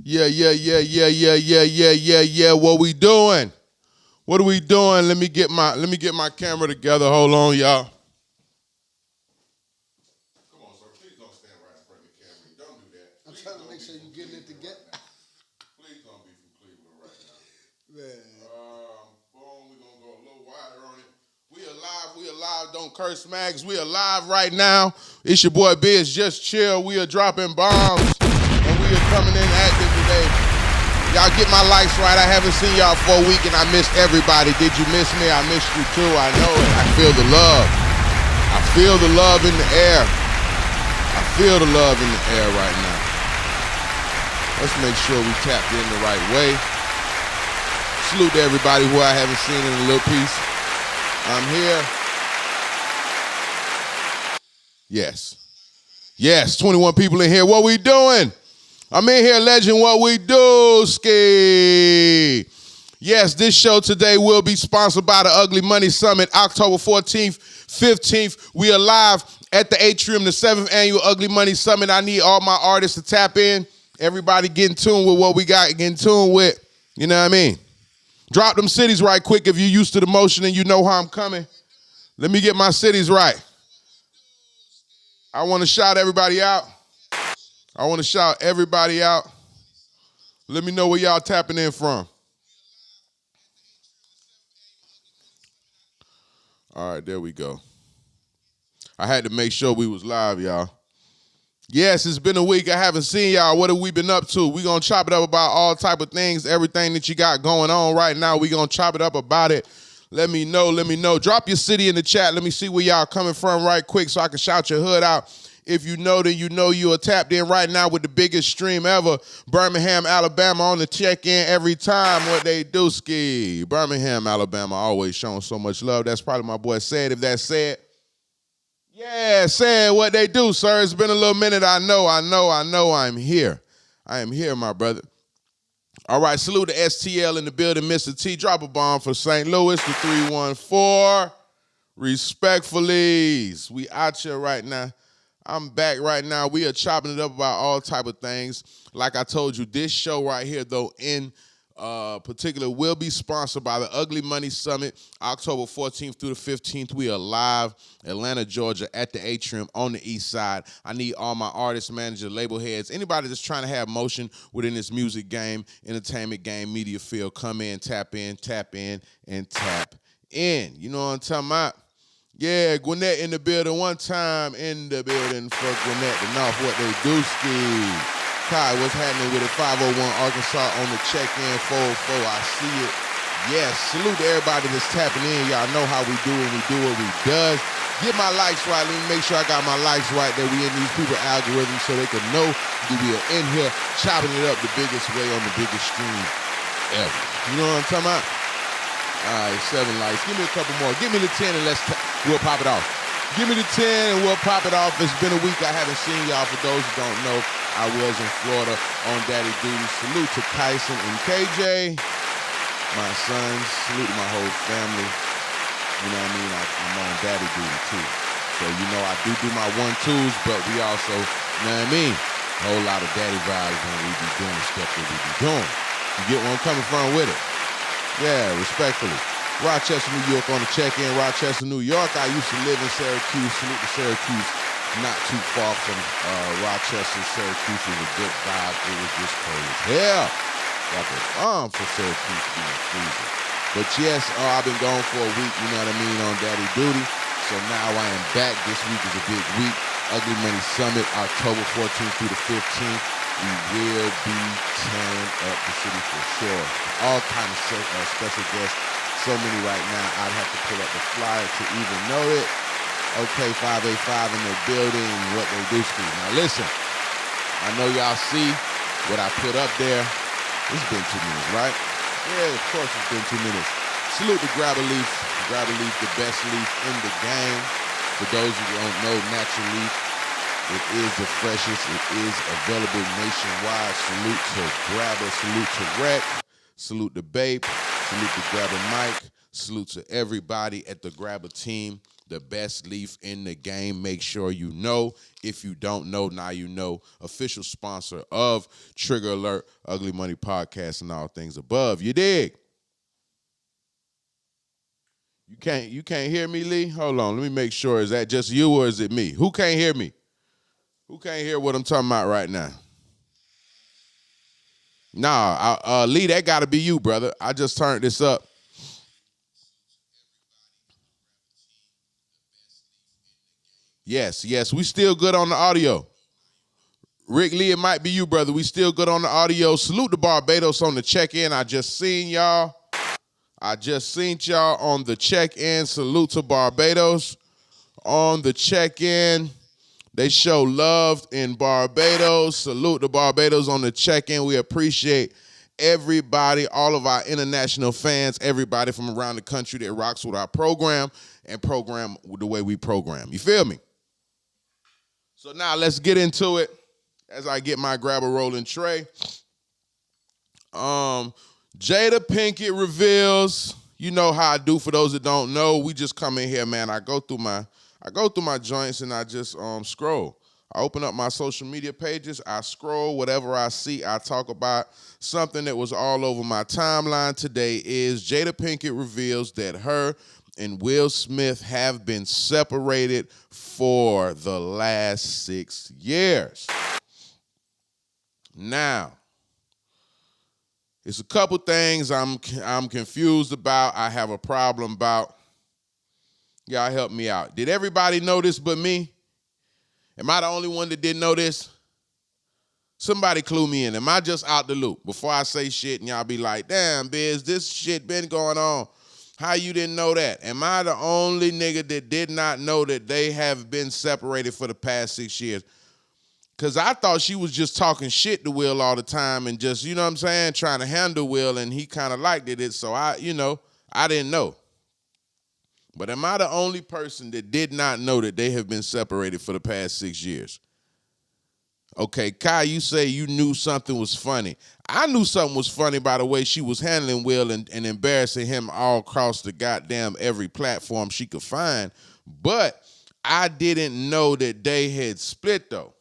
Yeah. What we doing? What are we doing? Let me get my camera together. Hold on, y'all. Come on, sir. Please don't stand right in front of the camera. Don't do that. I'm trying to make sure you're getting it together. Please don't be from Cleveland right now. Man. Boom. We're gonna go a little wider on it. We alive. Don't curse, Mags. We alive right now. It's your boy Biz. Just chill. We are dropping bombs, and we are coming in active today. Y'all get my likes right. I haven't seen y'all for a week, and I missed everybody. Did you miss me? I missed you too. I know it. I feel the love. I feel the love in the air. I feel the love in the air right now. Let's make sure we tapped in the right way. Salute to everybody who I haven't seen in a little piece. I'm here. Yes, 21 people in here. What we doing? I'm in here, legend. What we do, ski. Yes, this show today will be sponsored by the Ugly Money Summit, October 14th, 15th. We are live at the Atrium, the 7th Annual Ugly Money Summit. I need all my artists to tap in. Everybody get in tune with what we got, get in tune with. You know what I mean? Drop them cities right quick if you're used to the motion and you know how I'm coming. Let me get my cities right. I want to shout everybody out. Let me know where y'all tapping in from. All right, there we go. I had to make sure we was live, y'all. Yes, it's been a week. I haven't seen y'all. What have we been up to? We gonna chop it up about all type of things, everything that you got going on right now. We gonna chop it up about it. Let me know. Drop your city in the chat. Let me see where y'all coming from right quick so I can shout your hood out. If you know, then you know you are tapped in right now with the biggest stream ever. Birmingham, Alabama on the check-in every time. What they do, ski. Birmingham, Alabama always showing so much love. That's probably my boy Said. If that's Said. Yeah, Said what they do, sir. It's been a little minute. I know. I'm here. I am here, my brother. All right, salute to STL in the building. Mr. T, drop a bomb for St. Louis, the 314. Respectfully, we out here right now. I'm back right now. We are chopping it up about all type of things. Like I told you, this show right here, though, in particular, will be sponsored by the Ugly Money Summit, October 14th through the 15th. We are live, Atlanta, Georgia, at the Atrium on the east side. I need all my artists, managers, label heads, anybody that's trying to have motion within this music game, entertainment game, media field. Come in, tap in, and tap in. You know what I'm talking about? Yeah, Gwinnett in the building. One time in the building for Gwinnett, the North, what they do, ski. Kai, what's happening with it? 501 Arkansas on the check-in, 404, I see it. Yes, salute to everybody that's tapping in. Y'all know how we do it. We do what we does. Get my likes right. Let me make sure I got my likes right, that we in these people algorithms so they can know that we are in here chopping it up the biggest way on the biggest stream ever. You know what I'm talking about? All right, 7 likes. Give me a couple more. Give me the 10 and we'll pop it off. Give me the 10 and we'll pop it off. It's been a week. I haven't seen y'all. For those who don't know, I was in Florida on daddy duty. Salute to Kyson and KJ, my sons. Salute to my whole family. You know what I mean? I'm on daddy duty too. So, you know, I do my 1-2s, but we also, you know what I mean? A whole lot of daddy vibes when we be doing stuff that we be doing. You get where I'm coming from with it? Yeah, respectfully. Rochester, New York on the check-in. Rochester, New York. I used to live in Syracuse. Salute to Syracuse. Not too far from Rochester. Syracuse was a good vibe. It was just cold as hell. Got the bomb for Syracuse being freezing. But yes, I've been gone for a week, you know what I mean, on daddy duty. So now I am back. This week is a big week. Ugly Money Summit, October 14th through the 15th. We will be tearing up the city for sure. All kinds of special guests. So many right now, I'd have to pull up the flyer to even know it. Okay, 585 in the building, what they do, Steve. Now listen, I know y'all see what I put up there. It's been 2 minutes, right? Yeah, of course it's been 2 minutes. Salute to Grab a Leaf. Grab a Leaf, the best leaf in the game. For those who don't know, Natural Leaf, it is the freshest. It is available nationwide. Salute to Grabber. Salute to Rec. Salute to Bape. Salute to Grabber Mike. Salute to everybody at the Grabber team, the best leaf in the game. Make sure you know. If you don't know, now you know. Official sponsor of Trigger Alert, Ugly Money Podcast, and all things above. You dig? You can't hear me, Lee? Hold on, let me make sure. Is that just you or is it me? Who can't hear me? Who can't hear what I'm talking about right now? Nah, Lee, that gotta be you, brother. I just turned this up. Yes, we still good on the audio. Rick Lee, it might be you, brother. We still good on the audio. Salute to Barbados on the check-in. I just seen y'all on the check-in. Salute to Barbados on the check-in. They show love in Barbados. Salute to Barbados on the check-in. We appreciate everybody, all of our international fans, everybody from around the country that rocks with our program and program the way we program. You feel me? So now let's get into it as I get my grab a rolling tray. Jada Pinkett reveals, you know how I do for those that don't know. We just come in here, man. I go through my joints and I just scroll. I open up my social media pages, I scroll, whatever I see, I talk about. Something that was all over my timeline today is Jada Pinkett reveals that her and Will Smith have been separated for the last 6 years. Now, it's a couple things I'm confused about. I have a problem about. Y'all help me out. Did everybody know this but me? Am I the only one that didn't know this? Somebody clue me in. Am I just out the loop? Before I say shit and y'all be like, damn, Biz, this shit been going on. How you didn't know that? Am I the only nigga that did not know that they have been separated for the past 6 years? Because I thought she was just talking shit to Will all the time and just, you know what I'm saying, trying to handle Will, and he kind of liked it. So I didn't know. But am I the only person that did not know that they have been separated for the past 6 years? Okay, Kai, you say you knew something was funny. I knew something was funny by the way she was handling Will and embarrassing him all across the goddamn every platform she could find. But I didn't know that they had split, though.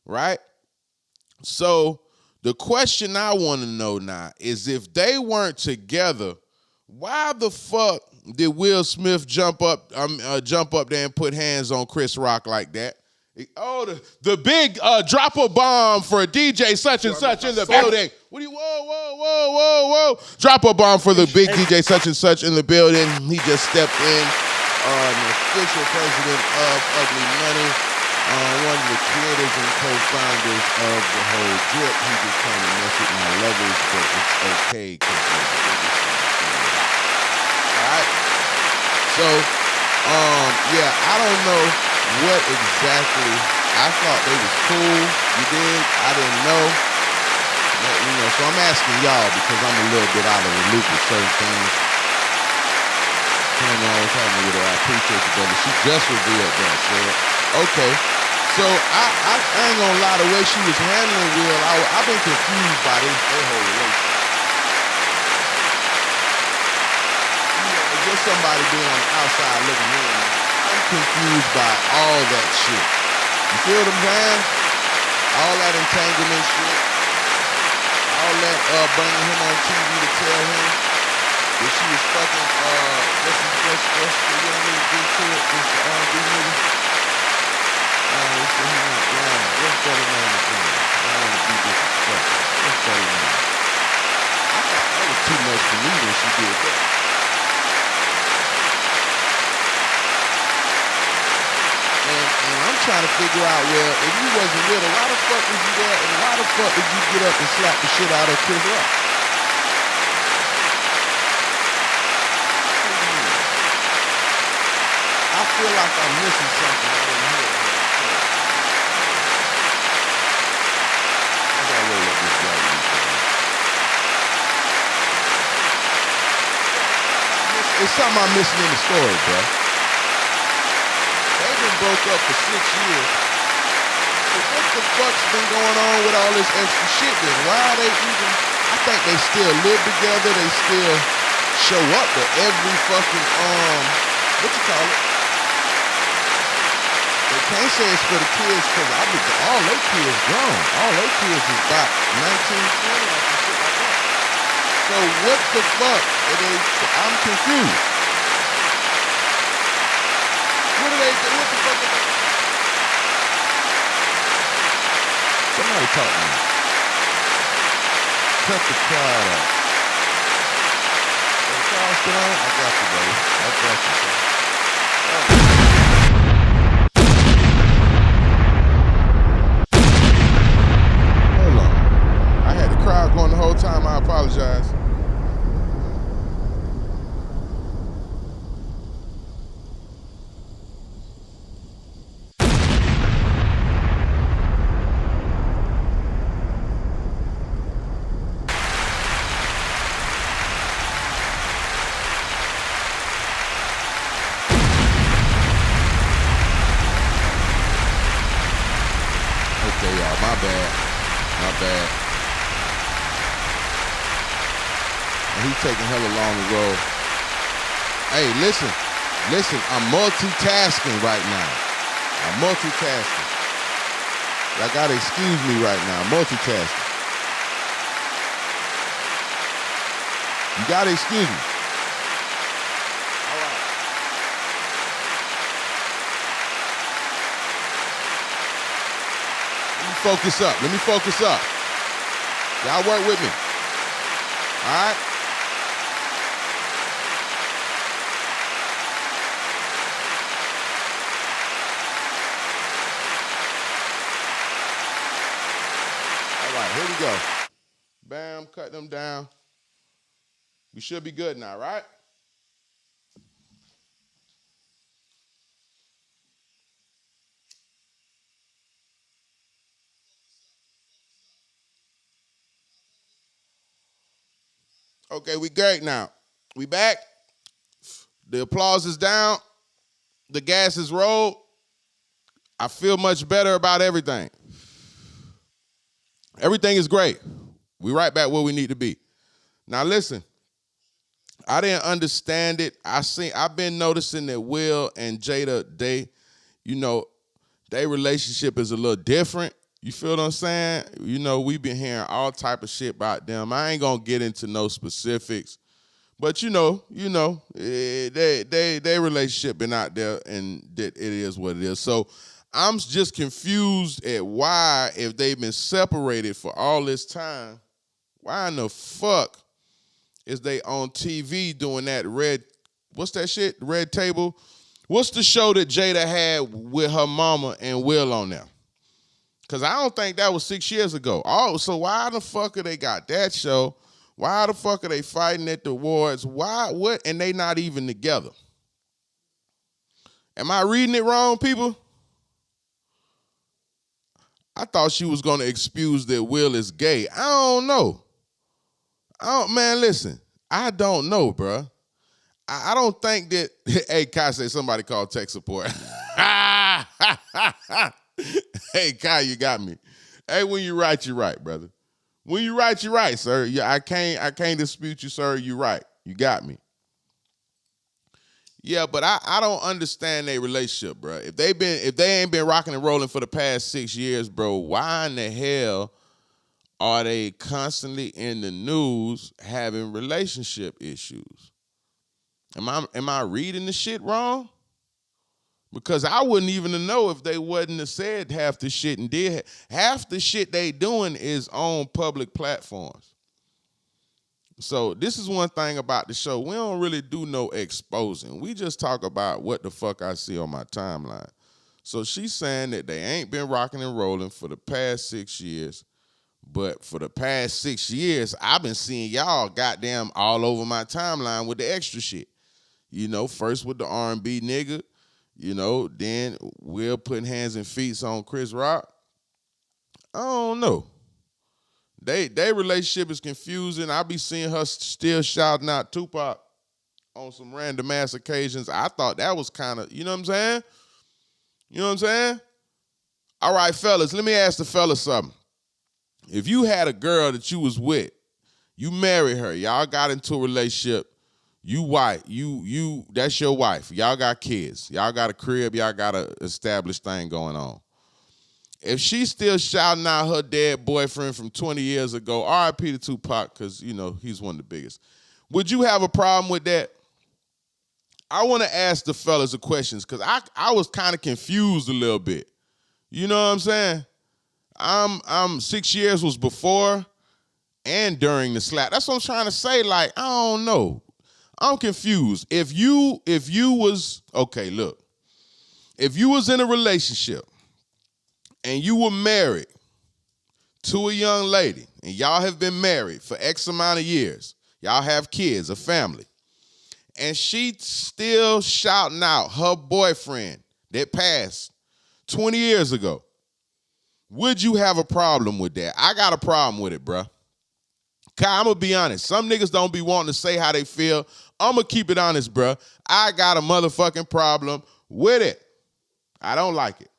Right? So the question I want to know now is, if they weren't together, why the fuck did Will Smith jump up there and put hands on Chris Rock like that? Oh, the big drop a bomb for DJ such and such in the building. Whoa. Drop a bomb for the big DJ such and such in the building. He just stepped in. The official president of Ugly Money. One of the creators and co-founders of the whole drip. He just kind of messed with my levels, but it's okay. Alright? So, I don't know what exactly. I thought they was cool. You did? I didn't know. But, so I'm asking y'all because I'm a little bit out of the loop with certain things. I was having with her. I appreciate you, brother. She just revealed that. So, okay. So I ain't gonna lie, the way she was handling Will, I've been confused by their whole relationship. Just somebody being on the outside looking in, I'm confused by all that shit. You feel what I'm saying? All that entanglement shit. All that bringing him on TV to tell him that she was fucking, what's the young nigga get to it? This R&B nigga. What's the name? What's the name again? I don't want to be disrespectful. What's the name? I thought that was too much for me when she did that. And I'm trying to figure out, well, if you wasn't with her, why the fuck was you there? And why the fuck did you get up and slap the shit out of Chris Rock? I feel like I'm missing something I didn't hear. I gotta roll up this guy. It's something I'm missing in the story, bro. They've been broke up for 6 years. So what the fuck's been going on with all this extra shit then? Why are they even... I think they still live together. They still show up to every fucking what you call it? They can't say it's for the kids because all their kids grown. All their kids is about 19, 20 or some shit like that. So what the fuck? I'm confused. What do they do? What the fuck? Somebody talk to me. Cut the crowd off. The crowd still on? I got you, buddy. I got you, sir. Hold on. I had the crowd going the whole time. I apologize. Okay, y'all, my bad. And he's taking hella long to roll. Hey, listen, I'm multitasking right now. I'm multitasking. Y'all gotta excuse me right now, I'm multitasking. You gotta excuse me. All right. Let me focus up. Y'all work with me. All right? All right, here we go. Bam, cut them down. We should be good now, right? Okay, we great now. We back. The applause is down. The gas is rolled. I feel much better about everything. Everything is great. We right back where we need to be. Now listen, I didn't understand it. I've been noticing that Will and Jada, their relationship is a little different. You feel what I'm saying? We've been hearing all type of shit about them. I ain't gonna get into no specifics, but their relationship been out there, and that it is what it is. So I'm just confused at why, if they've been separated for all this time, why in the fuck is they on TV doing that what's that shit? Red Table? What's the show that Jada had with her mama and Will on there? Because I don't think that was 6 years ago. Oh, so why the fuck are they got that show? Why the fuck are they fighting at the awards? Why, what? And they not even together. Am I reading it wrong, people? I thought she was going to excuse that Will is gay. I don't know. Man, listen. I don't know, bruh. I don't think that... Hey, Kai say somebody called tech support. Hey, Kai, you got me. Hey, when you right, you're right, brother. When you right, you're right, sir. Yeah, I can't dispute you, sir. You right. You got me. Yeah, but I don't understand their relationship, bro. If they ain't been rocking and rolling for the past 6 years, bro, why in the hell are they constantly in the news having relationship issues? Am I reading the shit wrong? Because I wouldn't even know if they wouldn't have said half the shit and did. Half the shit they doing is on public platforms. So this is one thing about the show. We don't really do no exposing. We just talk about what the fuck I see on my timeline. So she's saying that they ain't been rocking and rolling for the past 6 years. But for the past 6 years, I've been seeing y'all goddamn all over my timeline with the extra shit. First with the R&B nigga. Then Will putting hands and feet on Chris Rock. I don't know. They relationship is confusing. I be seeing her still shouting out Tupac on some random ass occasions. I thought that was kind of, you know what I'm saying? All right, fellas, let me ask the fellas something. If you had a girl that you was with, you married her, y'all got into a relationship, That's your wife. Y'all got kids. Y'all got a crib. Y'all got an established thing going on. If she's still shouting out her dead boyfriend from 20 years ago, R.I.P. to Tupac, because, he's one of the biggest. Would you have a problem with that? I want to ask the fellas a questions because I was kind of confused a little bit. You know what I'm saying? I'm 6 years was before and during the slap. That's what I'm trying to say. Like, I don't know. I'm confused. If you was, okay, look. If you was in a relationship and you were married to a young lady and y'all have been married for X amount of years, y'all have kids, a family, and she still shouting out her boyfriend that passed 20 years ago, would you have a problem with that? I got a problem with it, bruh. I'm going to be honest. Some niggas don't be wanting to say how they feel. I'm going to keep it honest, bruh. I got a motherfucking problem with it. I don't like it.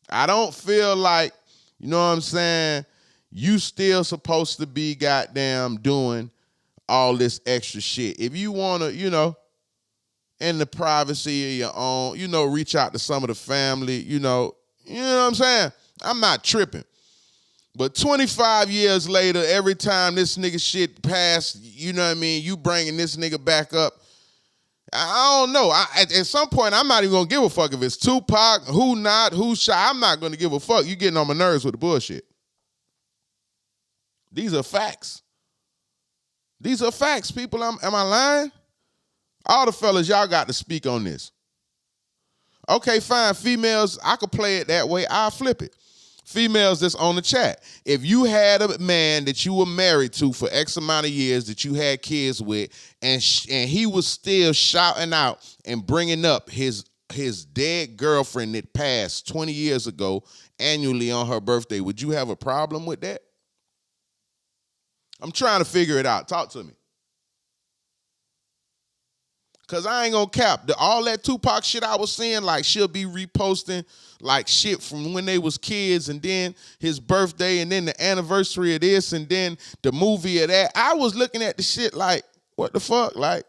I don't feel like, you know what I'm saying, you still supposed to be goddamn doing all this extra shit. If you want to, in the privacy of your own, reach out to some of the family, you know what I'm saying? I'm not tripping. But 25 years later, every time this nigga shit passed, you know what I mean, you bringing this nigga back up, I don't know. At some point, I'm not even going to give a fuck if it's Tupac, who not, who shot. I'm not going to give a fuck. You getting on my nerves with the bullshit. These are facts. These are facts, people. Am I lying? All the fellas, y'all got to speak on this. Okay, fine. Females, I could play it that way. I'll flip it. Females that's on the chat. If you had a man that you were married to for X amount of years that you had kids with, and he was still shouting out and bringing up his dead girlfriend that passed 20 years ago annually on her birthday, would you have a problem with that? I'm trying to figure it out. Talk to me. Because I ain't going to cap. All that Tupac shit I was seeing, like she'll be reposting like shit from when they was kids and then his birthday and then the anniversary of this and then the movie of that. I was looking at the shit like, what the fuck? Like,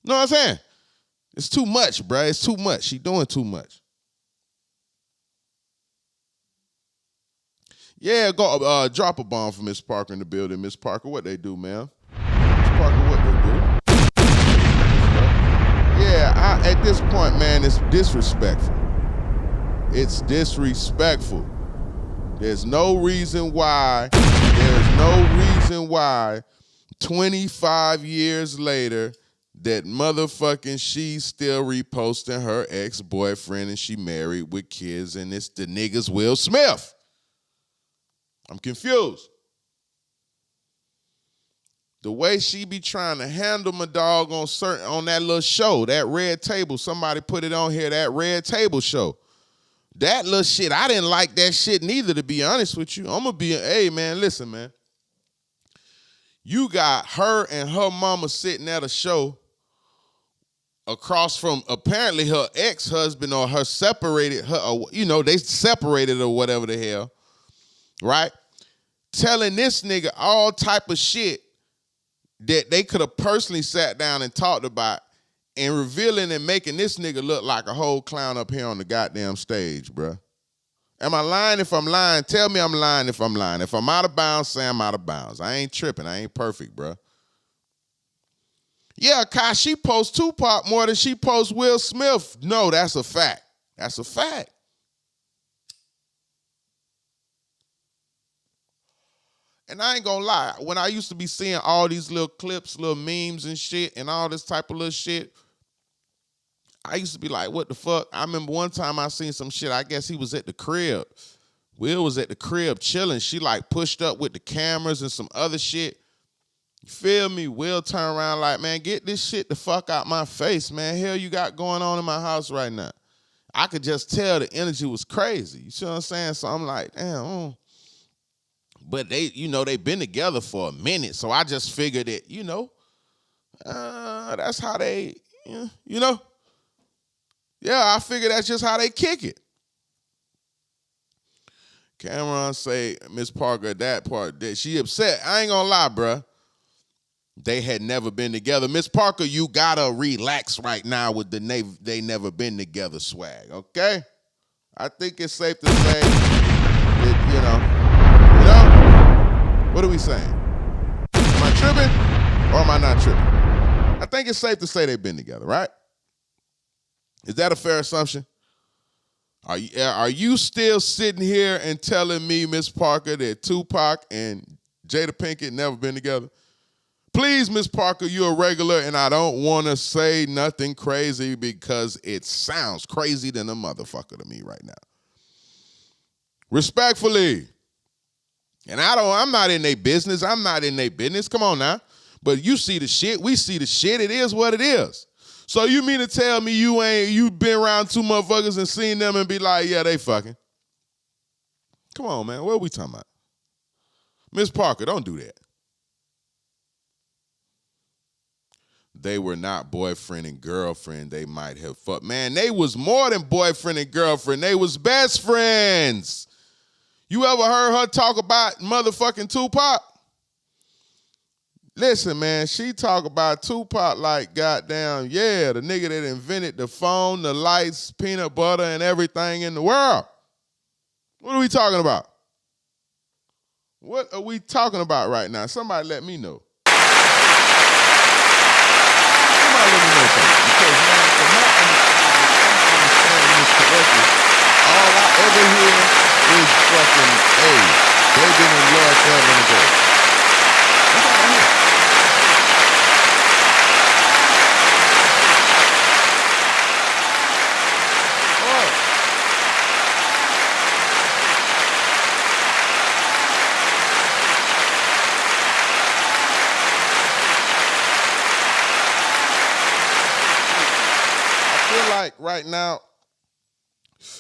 you know what I'm saying? It's too much, bruh. It's too much. She doing too much. Yeah, go drop a bomb for Miss Parker in the building. Miss Parker, what they do, man? Miss Parker, what they do? Yeah, at this point, man, it's disrespectful. It's disrespectful. There's no reason why 25 years later that motherfucking she's still reposting her ex-boyfriend and she married with kids and it's the niggas Will Smith. I'm confused. The way she be trying to handle my dog on that little show, that Red Table, somebody put it on here, that Red Table show. That little shit, I didn't like that shit neither, to be honest with you. I'm going to be, hey, man, listen, man. You got her and her mama sitting at a show across from apparently her ex-husband or her separated, they separated or whatever the hell, right? Telling this nigga all type of shit that they could have personally sat down and talked about and revealing and making this nigga look like a whole clown up here on the goddamn stage, bruh. Am I lying? If I'm lying, tell me I'm lying if I'm lying. If I'm out of bounds, say I'm out of bounds. I ain't tripping. I ain't perfect, bruh. Yeah, Kai, she posts Tupac more than she posts Will Smith. No, that's a fact. That's a fact. And I ain't gonna lie, when I used to be seeing all these little clips, little memes and shit, and all this type of little shit, I used to be like, what the fuck? I remember one time I seen some shit, I guess he was at the crib. Will was at the crib chilling. She like pushed up with the cameras and some other shit. You feel me? Will turn around like, man, get this shit the fuck out my face, man. Hell you got going on in my house right now. I could just tell the energy was crazy. You see what I'm saying? So I'm like, damn, But they, they been together for a minute. So I just figured that, that's how they, Yeah, I figured that's just how they kick it. Cameron say, Miss Parker, that part, that she upset. I ain't gonna lie, bruh. they had never been together. Miss Parker, you gotta relax right now with the they never been together swag, okay? I think it's safe to say that, what are we saying? Am I tripping or am I not tripping? I think it's safe to say they've been together, right? Is that a fair assumption? Are you still sitting here and telling me, Miss Parker, that Tupac and Jada Pinkett never been together? Please, Miss Parker, you're a regular, and I don't want to say nothing crazy because it sounds crazy than a motherfucker to me right now. Respectfully. And I'm not in their business. I'm not in their business. Come on now. But you see the shit. We see the shit. It is what it is. So you mean to tell me you been around two motherfuckers and seen them and be like, yeah, they fucking? Come on, man. What are we talking about? Miss Parker, don't do that. They were not boyfriend and girlfriend. They might have fucked. Man, they was more than boyfriend and girlfriend. They was best friends. You ever heard her talk about motherfucking Tupac? Listen, man, she talk about Tupac like goddamn, yeah, the nigga that invented the phone, the lights, peanut butter, and everything in the world. What are we talking about? What are we talking about right now? Somebody let me know. Somebody let me know something. Because, man, from my understanding this correctly, all I ever hear is fucking, hey, they've been in love forever and a day. That's all I hear. Right now,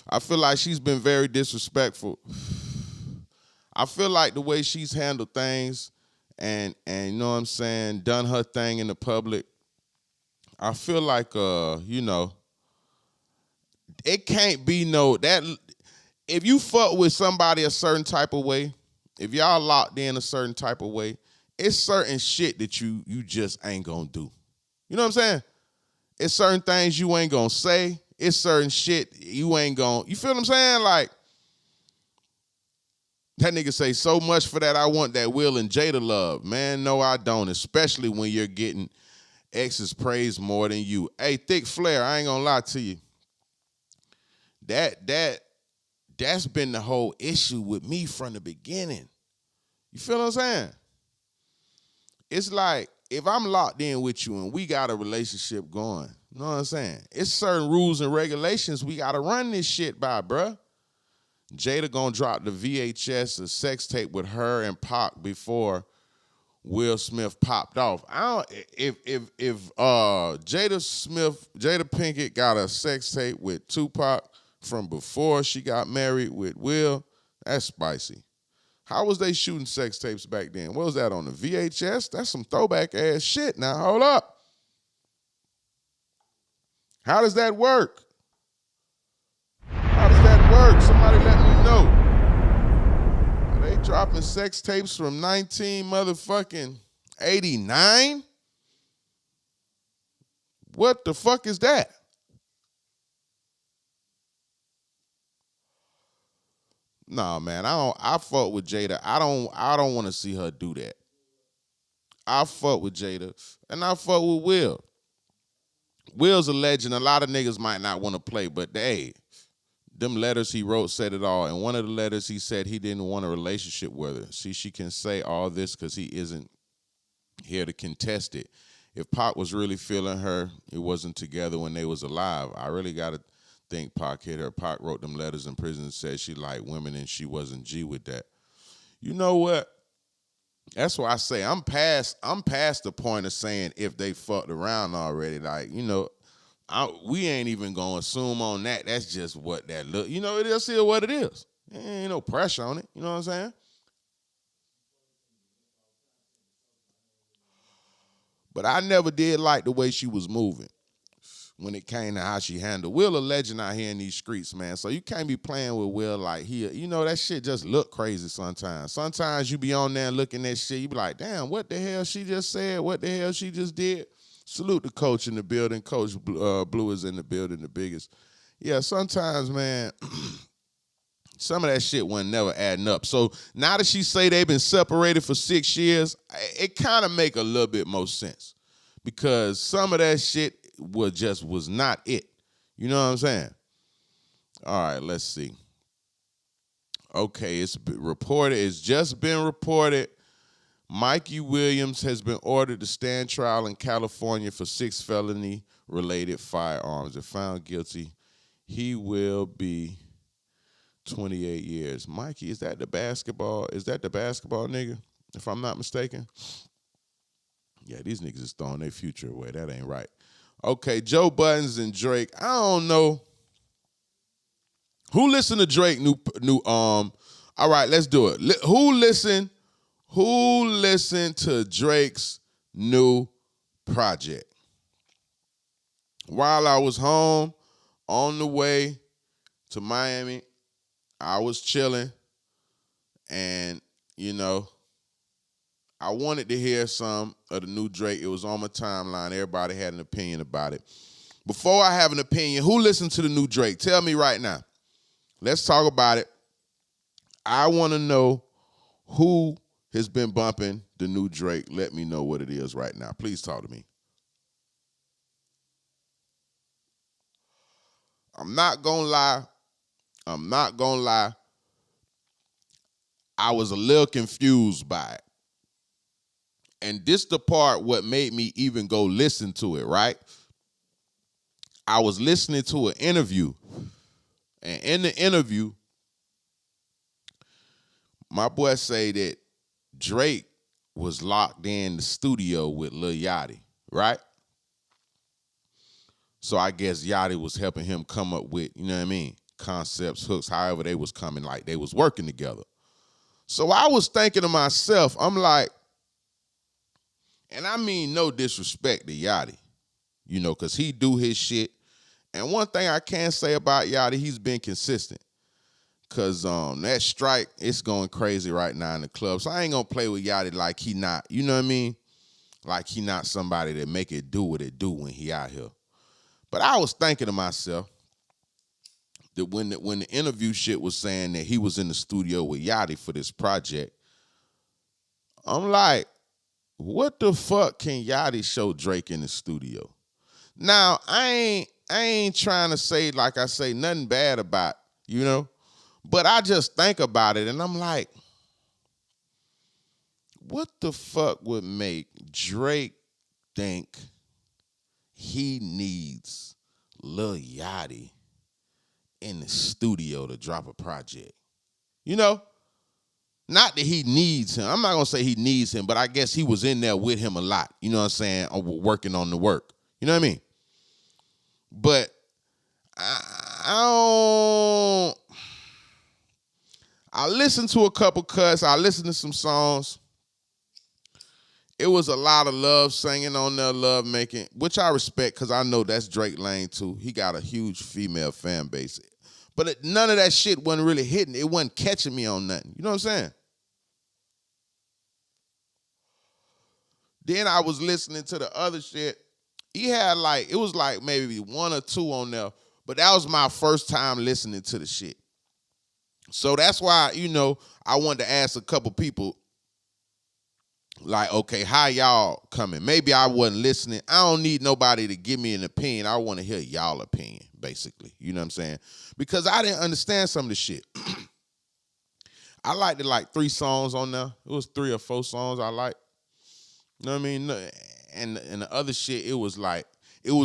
I feel like she's been very disrespectful. I feel like the way she's handled things and you know what I'm saying, done her thing in the public, I feel like, it can't be that if you fuck with somebody a certain type of way, if y'all locked in a certain type of way, it's certain shit that you just ain't gonna do. You know what I'm saying? It's certain things you ain't gonna say. It's certain shit you ain't gonna, you feel what I'm saying? Like, that nigga say, so much for that I want that Will and Jada love. Man, no, I don't, especially when you're getting ex's praise more than you. Hey, Thick Flair, I ain't gonna lie to you. That's been the whole issue with me from the beginning. You feel what I'm saying? It's like, if I'm locked in with you and we got a relationship going, you know what I'm saying? It's certain rules and regulations we got to run this shit by, bruh. Jada gonna drop the VHS, a sex tape with her and Pac before Will Smith popped off. If Jada Pinkett got a sex tape with Tupac from before she got married with Will, that's spicy. How was they shooting sex tapes back then? What was that, on the VHS? That's some throwback ass shit. Now, hold up. How does that work? How does that work? Somebody let me know. Are they dropping sex tapes from 1989? What the fuck is that? Nah, man, I fuck with Jada. I don't want to see her do that. I fuck with Jada and I fuck with Will. Will's a legend. A lot of niggas might not want to play, but hey, them letters he wrote said it all. And one of the letters he said he didn't want a relationship with her. See, she can say all this because he isn't here to contest it. If Pac was really feeling her, it wasn't together when they was alive. I really got to think Pac hit her. Pac wrote them letters in prison and said she liked women and she wasn't G with that. You know what? That's why I say I'm past the point of saying if they fucked around already. Like, we ain't even gonna assume on that. That's just what that look. It is still what it is. Ain't no pressure on it. You know what I'm saying? But I never did like the way she was moving. when it came to how she handled. Will a legend out here in these streets, man. So you can't be playing with Will like that shit just look crazy sometimes. Sometimes you be on there looking at shit, you be like, damn, what the hell she just said? What the hell she just did? Salute the coach in the building. Coach Blue is in the building, the biggest. Yeah, sometimes, man, some of that shit wasn't never adding up. So now that she say they've been separated for 6 years, it kind of make a little bit more sense. Because some of that shit was not it. You know what I'm saying? All right, let's see. Okay, it's just been reported Mikey Williams has been ordered to stand trial in California for 6 felony-related firearms. If found guilty, he will be 28 years. Mikey, is that the basketball nigga, if I'm not mistaken? Yeah, these niggas is throwing their future away. That ain't right. Okay, Joe Buttons and Drake. I don't know. Who listened to Drake new all right, let's do it. Who listened to Drake's new project? While I was home on the way to Miami, I was chilling, and I wanted to hear some of the new Drake. It was on my timeline. Everybody had an opinion about it. Before I have an opinion, who listened to the new Drake? Tell me right now. Let's talk about it. I want to know who has been bumping the new Drake. Let me know what it is right now. Please talk to me. I'm not going to lie. I was a little confused by it. And this the part what made me even go listen to it, right? I was listening to an interview. And in the interview, my boy say that Drake was locked in the studio with Lil Yachty, right? So I guess Yachty was helping him come up with, concepts, hooks, however they was coming, like they was working together. So I was thinking to myself, I'm like, and I mean no disrespect to Yachty, because he do his shit. And one thing I can say about Yachty, he's been consistent. Because that strike, it's going crazy right now in the club. So I ain't going to play with Yachty like he not, you know what I mean? Like he not somebody that make it do what it do when he out here. But I was thinking to myself that when the interview shit was saying that he was in the studio with Yachty for this project, I'm like, what the fuck can Yachty show Drake in the studio? Now, I ain't trying to say, like I say, nothing bad about, but I just think about it and I'm like, what the fuck would make Drake think he needs Lil Yachty in the studio to drop a project? Not that he needs him. I'm not going to say he needs him, but I guess he was in there with him a lot. You know what I'm saying? Working on the work. You know what I mean? But I listened to a couple cuts. I listened to some songs. It was a lot of love singing on there, love making, which I respect because I know that's Drake Lane too. He got a huge female fan base. But none of that shit wasn't really hitting. It wasn't catching me on nothing. You know what I'm saying? Then I was listening to the other shit. He had it was maybe 1 or 2 on there, but that was my first time listening to the shit. So that's why, I wanted to ask a couple people, like, okay, how y'all coming? Maybe I wasn't listening. I don't need nobody to give me an opinion. I want to hear y'all opinion, basically. You know what I'm saying? Because I didn't understand some of the shit. I liked it 3 songs on there. It was 3 or 4 songs I liked. You know what I mean? And the other shit, it was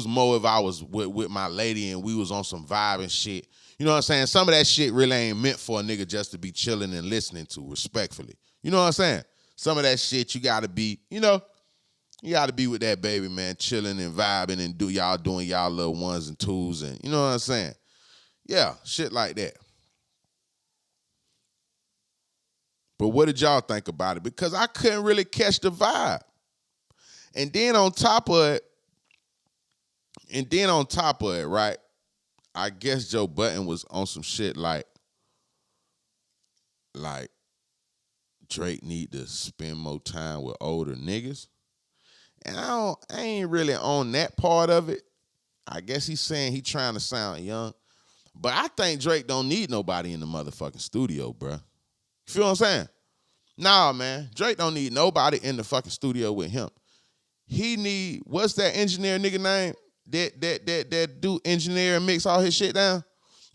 more if I was with my lady and we was on some vibe and shit. You know what I'm saying? Some of that shit really ain't meant for a nigga just to be chilling and listening to, respectfully. You know what I'm saying? Some of that shit you gotta be, you gotta be with that baby, man, chilling and vibing and doing y'all little 1s and 2s and you know what I'm saying? Yeah, shit like that. But what did y'all think about it? Because I couldn't really catch the vibe. And then on top of it, And then on top of it, right, I guess Joe Budden was on some shit like Drake need to spend more time with older niggas. And I ain't really on that part of it. I guess he's saying he trying to sound young. But I think Drake don't need nobody in the motherfucking studio, bruh. You feel what I'm saying? Nah, man. Drake don't need nobody in the fucking studio with him. He need, what's that engineer nigga name? That do engineer and mix all his shit down?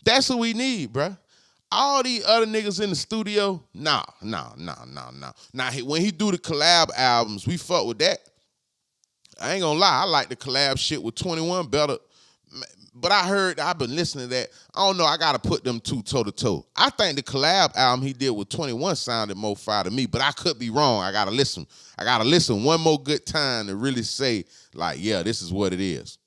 That's who we need, bruh. All these other niggas in the studio, nah. Now, when he do the collab albums, we fuck with that. I ain't gonna lie, I like the collab shit with 21 better. But I've been listening to that. I don't know, I gotta put them two toe to toe. I think the collab album he did with 21 sounded more fire to me, but I could be wrong. I gotta listen one more good time to really say, like, yeah, this is what it is.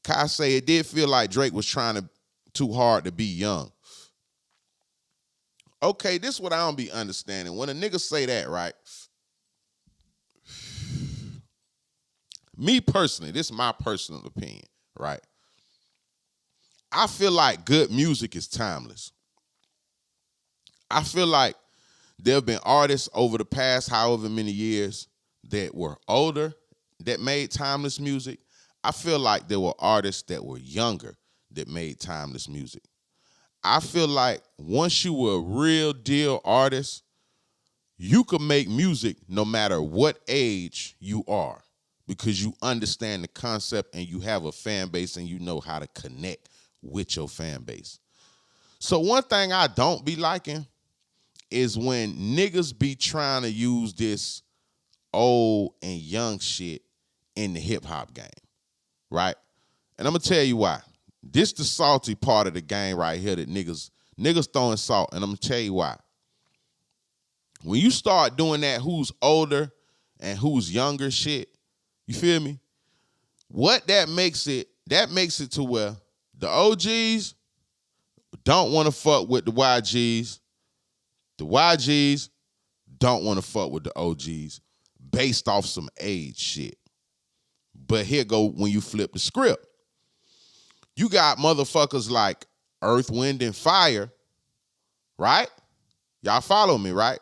Kai say it did feel like Drake was trying too hard to be young. Okay, this is what I don't be understanding. When a nigga say that, right? Me personally, this is my personal opinion, right? I feel like good music is timeless. I feel like there have been artists over the past however many years that were older that made timeless music. I feel like there were artists that were younger that made timeless music. I feel like once you were a real deal artist, you could make music no matter what age you are because you understand the concept and you have a fan base and you know how to connect with your fan base. So one thing I don't be liking is when niggas be trying to use this old and young shit in the hip-hop game. Right? And I'm gonna tell you why. This the salty part of the game right here that niggas throwing salt, and I'm gonna tell you why. When you start doing that who's older and who's younger shit, you feel me? What that makes it to where the OGs don't want to fuck with the YGs. The YGs don't want to fuck with the OGs based off some age shit. But here go when you flip the script. You got motherfuckers like Earth, Wind, and Fire, right? Y'all follow me, right?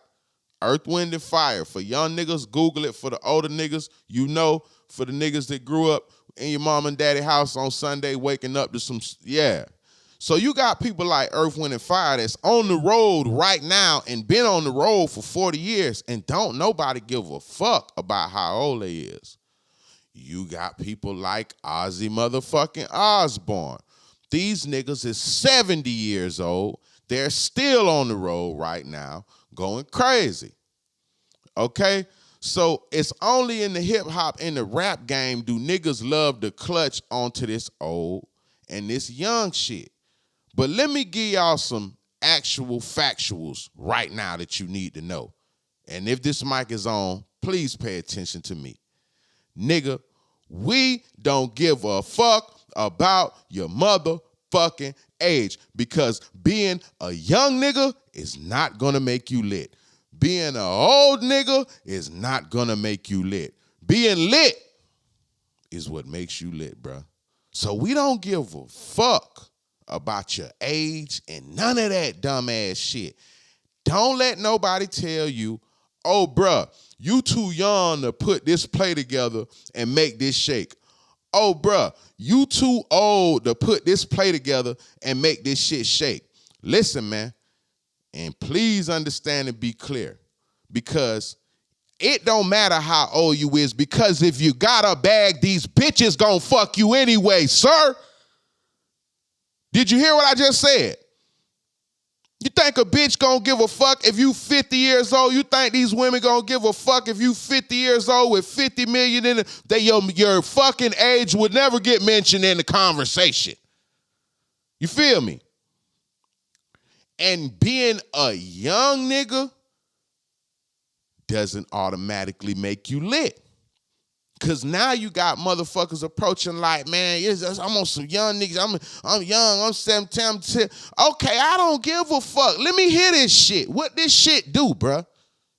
Earth, Wind, and Fire. For young niggas, Google it. For the older niggas, you know. For the niggas that grew up in your mom and daddy house on Sunday waking up to some, yeah. So you got people like Earth, Wind, and Fire that's on the road right now and been on the road for 40 years and don't nobody give a fuck about how old they is. You got people like Ozzy motherfucking Osbourne. These niggas is 70 years old. They're still on the road right now going crazy. Okay? So it's only in the hip-hop and the rap game do niggas love to clutch onto this old and this young shit. But let me give y'all some actual factuals right now that you need to know. And if this mic is on, please pay attention to me. Nigga, we don't give a fuck about your motherfucking age because being a young nigga is not gonna make you lit. Being an old nigga is not gonna make you lit. Being lit is what makes you lit, bruh. So we don't give a fuck about your age and none of that dumbass shit. Don't let nobody tell you, oh, bruh, you too young to put this play together and make this shake. Oh, bruh, you too old to put this play together and make this shit shake. Listen, man, and please understand and be clear, because it don't matter how old you is, because if you got a bag, these bitches gonna fuck you anyway, sir. Did you hear what I just said? You think a bitch gonna give a fuck if you 50 years old? You think these women gonna give a fuck if you 50 years old with 50 million in it? That your fucking age would never get mentioned in the conversation. You feel me? And being a young nigga doesn't automatically make you lit. Cause now you got motherfuckers approaching like, man, I'm on some young niggas. I'm young. I'm 17. Okay, I don't give a fuck. Let me hear this shit. What this shit do, bruh?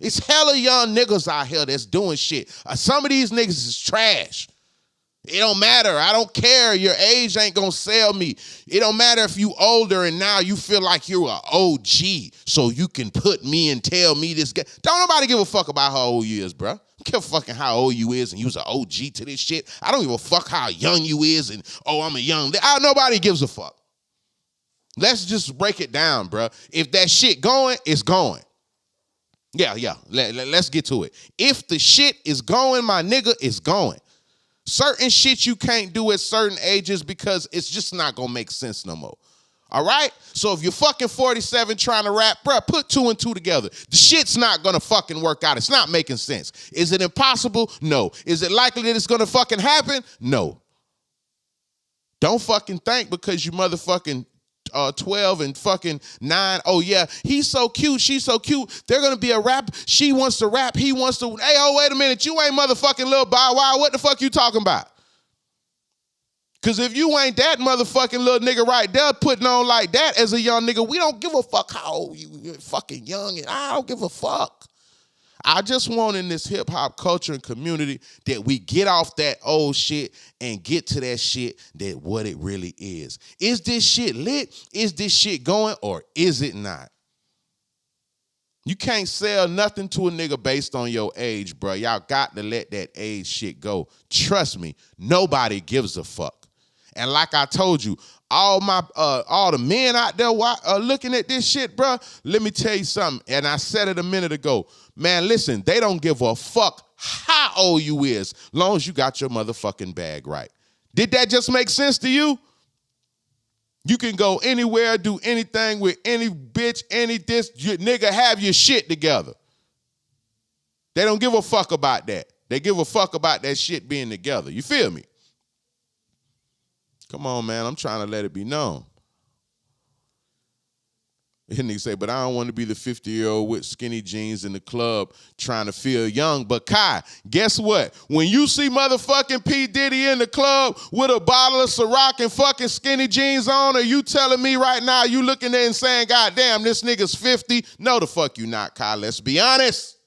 It's hella young niggas out here that's doing shit. Some of these niggas is trash. It don't matter. I don't care. Your age ain't gonna sell me. It don't matter if you older and now you feel like you're an OG, so you can put me and tell me this guy. Don't nobody give a fuck about how old you is, bro. I don't give a fucking how old you is and you's an OG to this shit. I don't give a fuck how young you is and, oh, I'm a young. Nobody gives a fuck. Let's just break it down, bro. If that shit going, it's going. Yeah. Let's get to it. If the shit is going, my nigga, it's going. Certain shit you can't do at certain ages because it's just not gonna make sense no more. All right? So if you're fucking 47 trying to rap, bruh, put 2 and 2 together. The shit's not gonna fucking work out. It's not making sense. Is it impossible? No. Is it likely that it's gonna fucking happen? No. Don't fucking think because you motherfucking 12 and fucking 9. Oh yeah, he's so cute, she's so cute. They're gonna be a rap. She wants to rap, he wants to. Hey, oh wait a minute, you ain't motherfucking Lil Bow Wow. What the fuck you talking about? Cause if you ain't that motherfucking little nigga right there putting on like that as a young nigga, we don't give a fuck how old you're fucking young, and I don't give a fuck. I just want in this hip hop culture and community that we get off that old shit and get to that shit that what it really is. Is this shit lit? Is this shit going or is it not? You can't sell nothing to a nigga based on your age, bro. Y'all got to let that age shit go. Trust me, nobody gives a fuck. And like I told you, all the men out there looking at this shit, bro, let me tell you something. And I said it a minute ago. Man, listen, they don't give a fuck how old you is, long as you got your motherfucking bag right. Did that just make sense to you? You can go anywhere, do anything with any bitch, any this, you nigga, have your shit together. They don't give a fuck about that. They give a fuck about that shit being together. You feel me? Come on, man. I'm trying to let it be known. And nigga say, but I don't want to be the 50-year-old with skinny jeans in the club trying to feel young. But Kai, guess what? When you see motherfucking P. Diddy in the club with a bottle of Ciroc and fucking skinny jeans on, are you telling me right now you looking there and saying, God damn, this nigga's 50? No, the fuck you not, Kai. Let's be honest.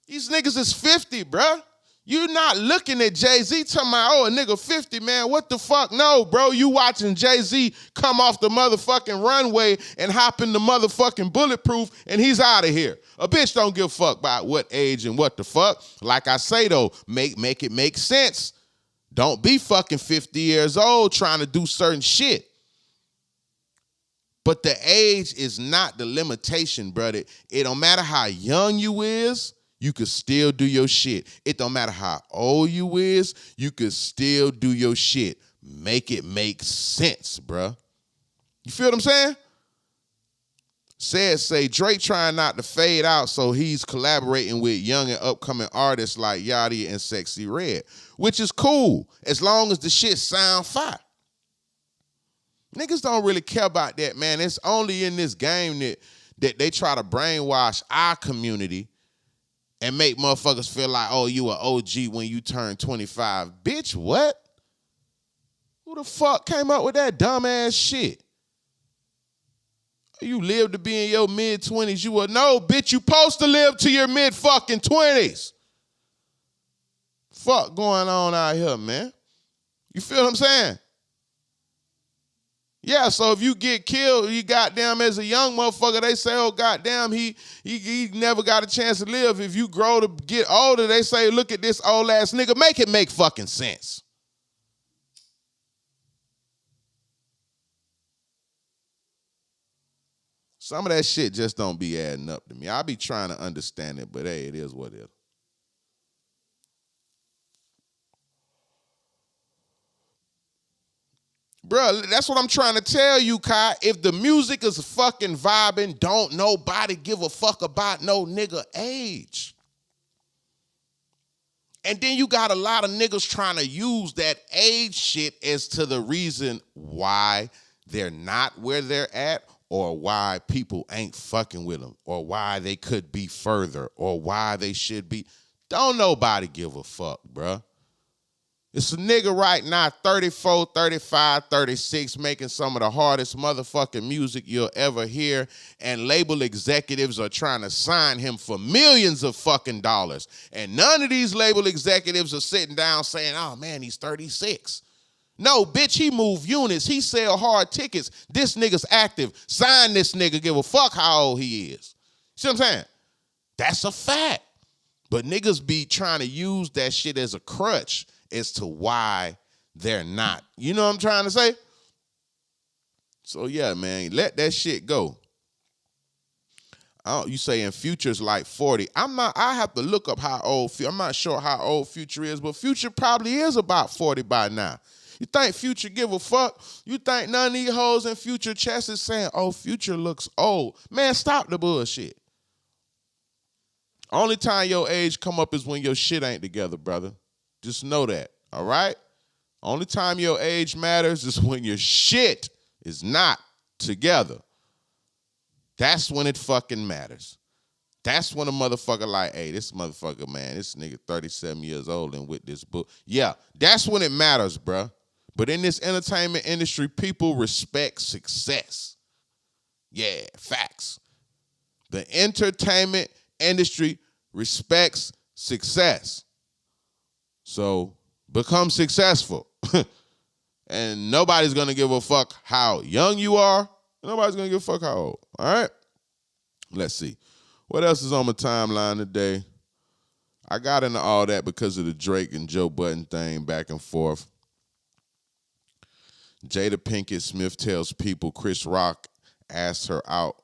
These niggas is 50, bruh. You not looking at Jay-Z talking about, oh, a nigga 50, man, what the fuck? No, bro, you watching Jay-Z come off the motherfucking runway and hop in the motherfucking bulletproof and he's out of here. A bitch don't give a fuck about what age and what the fuck. Like I say, though, make it make sense. Don't be fucking 50 years old trying to do certain shit. But the age is not the limitation, brother. It don't matter how young you is. You could still do your shit. It don't matter how old you is, you could still do your shit. Make it make sense, bruh. You feel what I'm saying? Say Drake trying not to fade out, so he's collaborating with young and upcoming artists like Yachty and Sexy Red, which is cool as long as the shit sound fire. Niggas don't really care about that, man. It's only in this game that they try to brainwash our community and make motherfuckers feel like, oh, you an OG when you turn 25. Bitch, what? Who the fuck came up with that dumbass shit? You live to be in your mid-20s. You will know, bitch, you supposed to live to your mid-fucking 20s. Fuck going on out here, man. You feel what I'm saying? Yeah, so if you get killed, you goddamn as a young motherfucker, they say, oh, goddamn, he never got a chance to live. If you grow to get older, they say, look at this old ass nigga. Make it make fucking sense. Some of that shit just don't be adding up to me. I be trying to understand it, but hey, it is what it is. Bro, that's what I'm trying to tell you, Kai. If the music is fucking vibing, don't nobody give a fuck about no nigga age. And then you got a lot of niggas trying to use that age shit as to the reason why they're not where they're at, or why people ain't fucking with them, or why they could be further, or why they should be. Don't nobody give a fuck, bruh. It's a nigga right now, 34, 35, 36, making some of the hardest motherfucking music you'll ever hear, and label executives are trying to sign him for millions of fucking dollars. And none of these label executives are sitting down saying, oh man, he's 36. No, bitch, he move units. He sell hard tickets. This nigga's active. Sign this nigga, give a fuck how old he is. See what I'm saying? That's a fact. But niggas be trying to use that shit as a crutch as to why they're not. You know what I'm trying to say? So yeah, man, let that shit go. You saying Future's like 40. I have to look up how old, I'm not sure how old Future is, but Future probably is about 40 by now. You think Future give a fuck? You think none of these hoes in Future chest is saying, oh, Future looks old? Man, stop the bullshit. Only time your age come up is when your shit ain't together, brother. Just know that, all right? Only time your age matters is when your shit is not together. That's when it fucking matters. That's when a motherfucker like, hey, this motherfucker, man, this nigga 37 years old and with this book. Yeah, that's when it matters, bruh. But in this entertainment industry, people respect success. Yeah, facts. The entertainment industry respects success. So become successful. And nobody's going to give a fuck how young you are. Nobody's going to give a fuck how old. All right? Let's see. What else is on my timeline today? I got into all that because of the Drake and Joe Budden thing back and forth. Jada Pinkett Smith tells people Chris Rock asked her out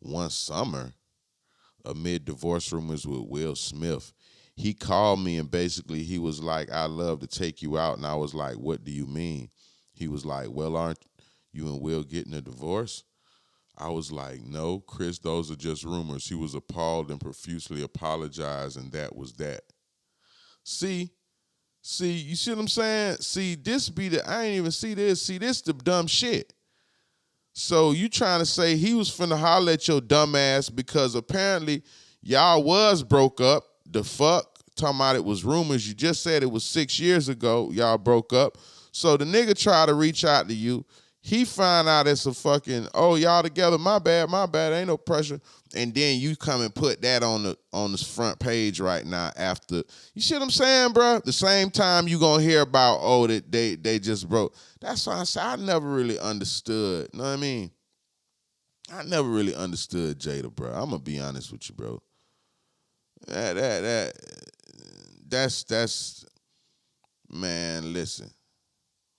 one summer amid divorce rumors with Will Smith. He called me and basically he was like, I'd love to take you out. And I was like, what do you mean? He was like, well, aren't you and Will getting a divorce? I was like, no, Chris, those are just rumors. He was appalled and profusely apologized, and that was that. See, you see what I'm saying? See, I ain't even see this. See, this the dumb shit. So you trying to say he was finna holler at your dumb ass because apparently y'all was broke up. The fuck? Talking about it was rumors. You just said it was 6 years ago y'all broke up. So the nigga tried to reach out to you. He find out it's a fucking, oh, y'all together, my bad, ain't no pressure. And then you come and put that on the front page right now after. You see what I'm saying, bro? The same time you gonna hear about, oh, that they just broke. That's why I say I never really understood. You know what I mean? I never really understood Jada, bro. I'm gonna be honest with you, bro. That's man, listen.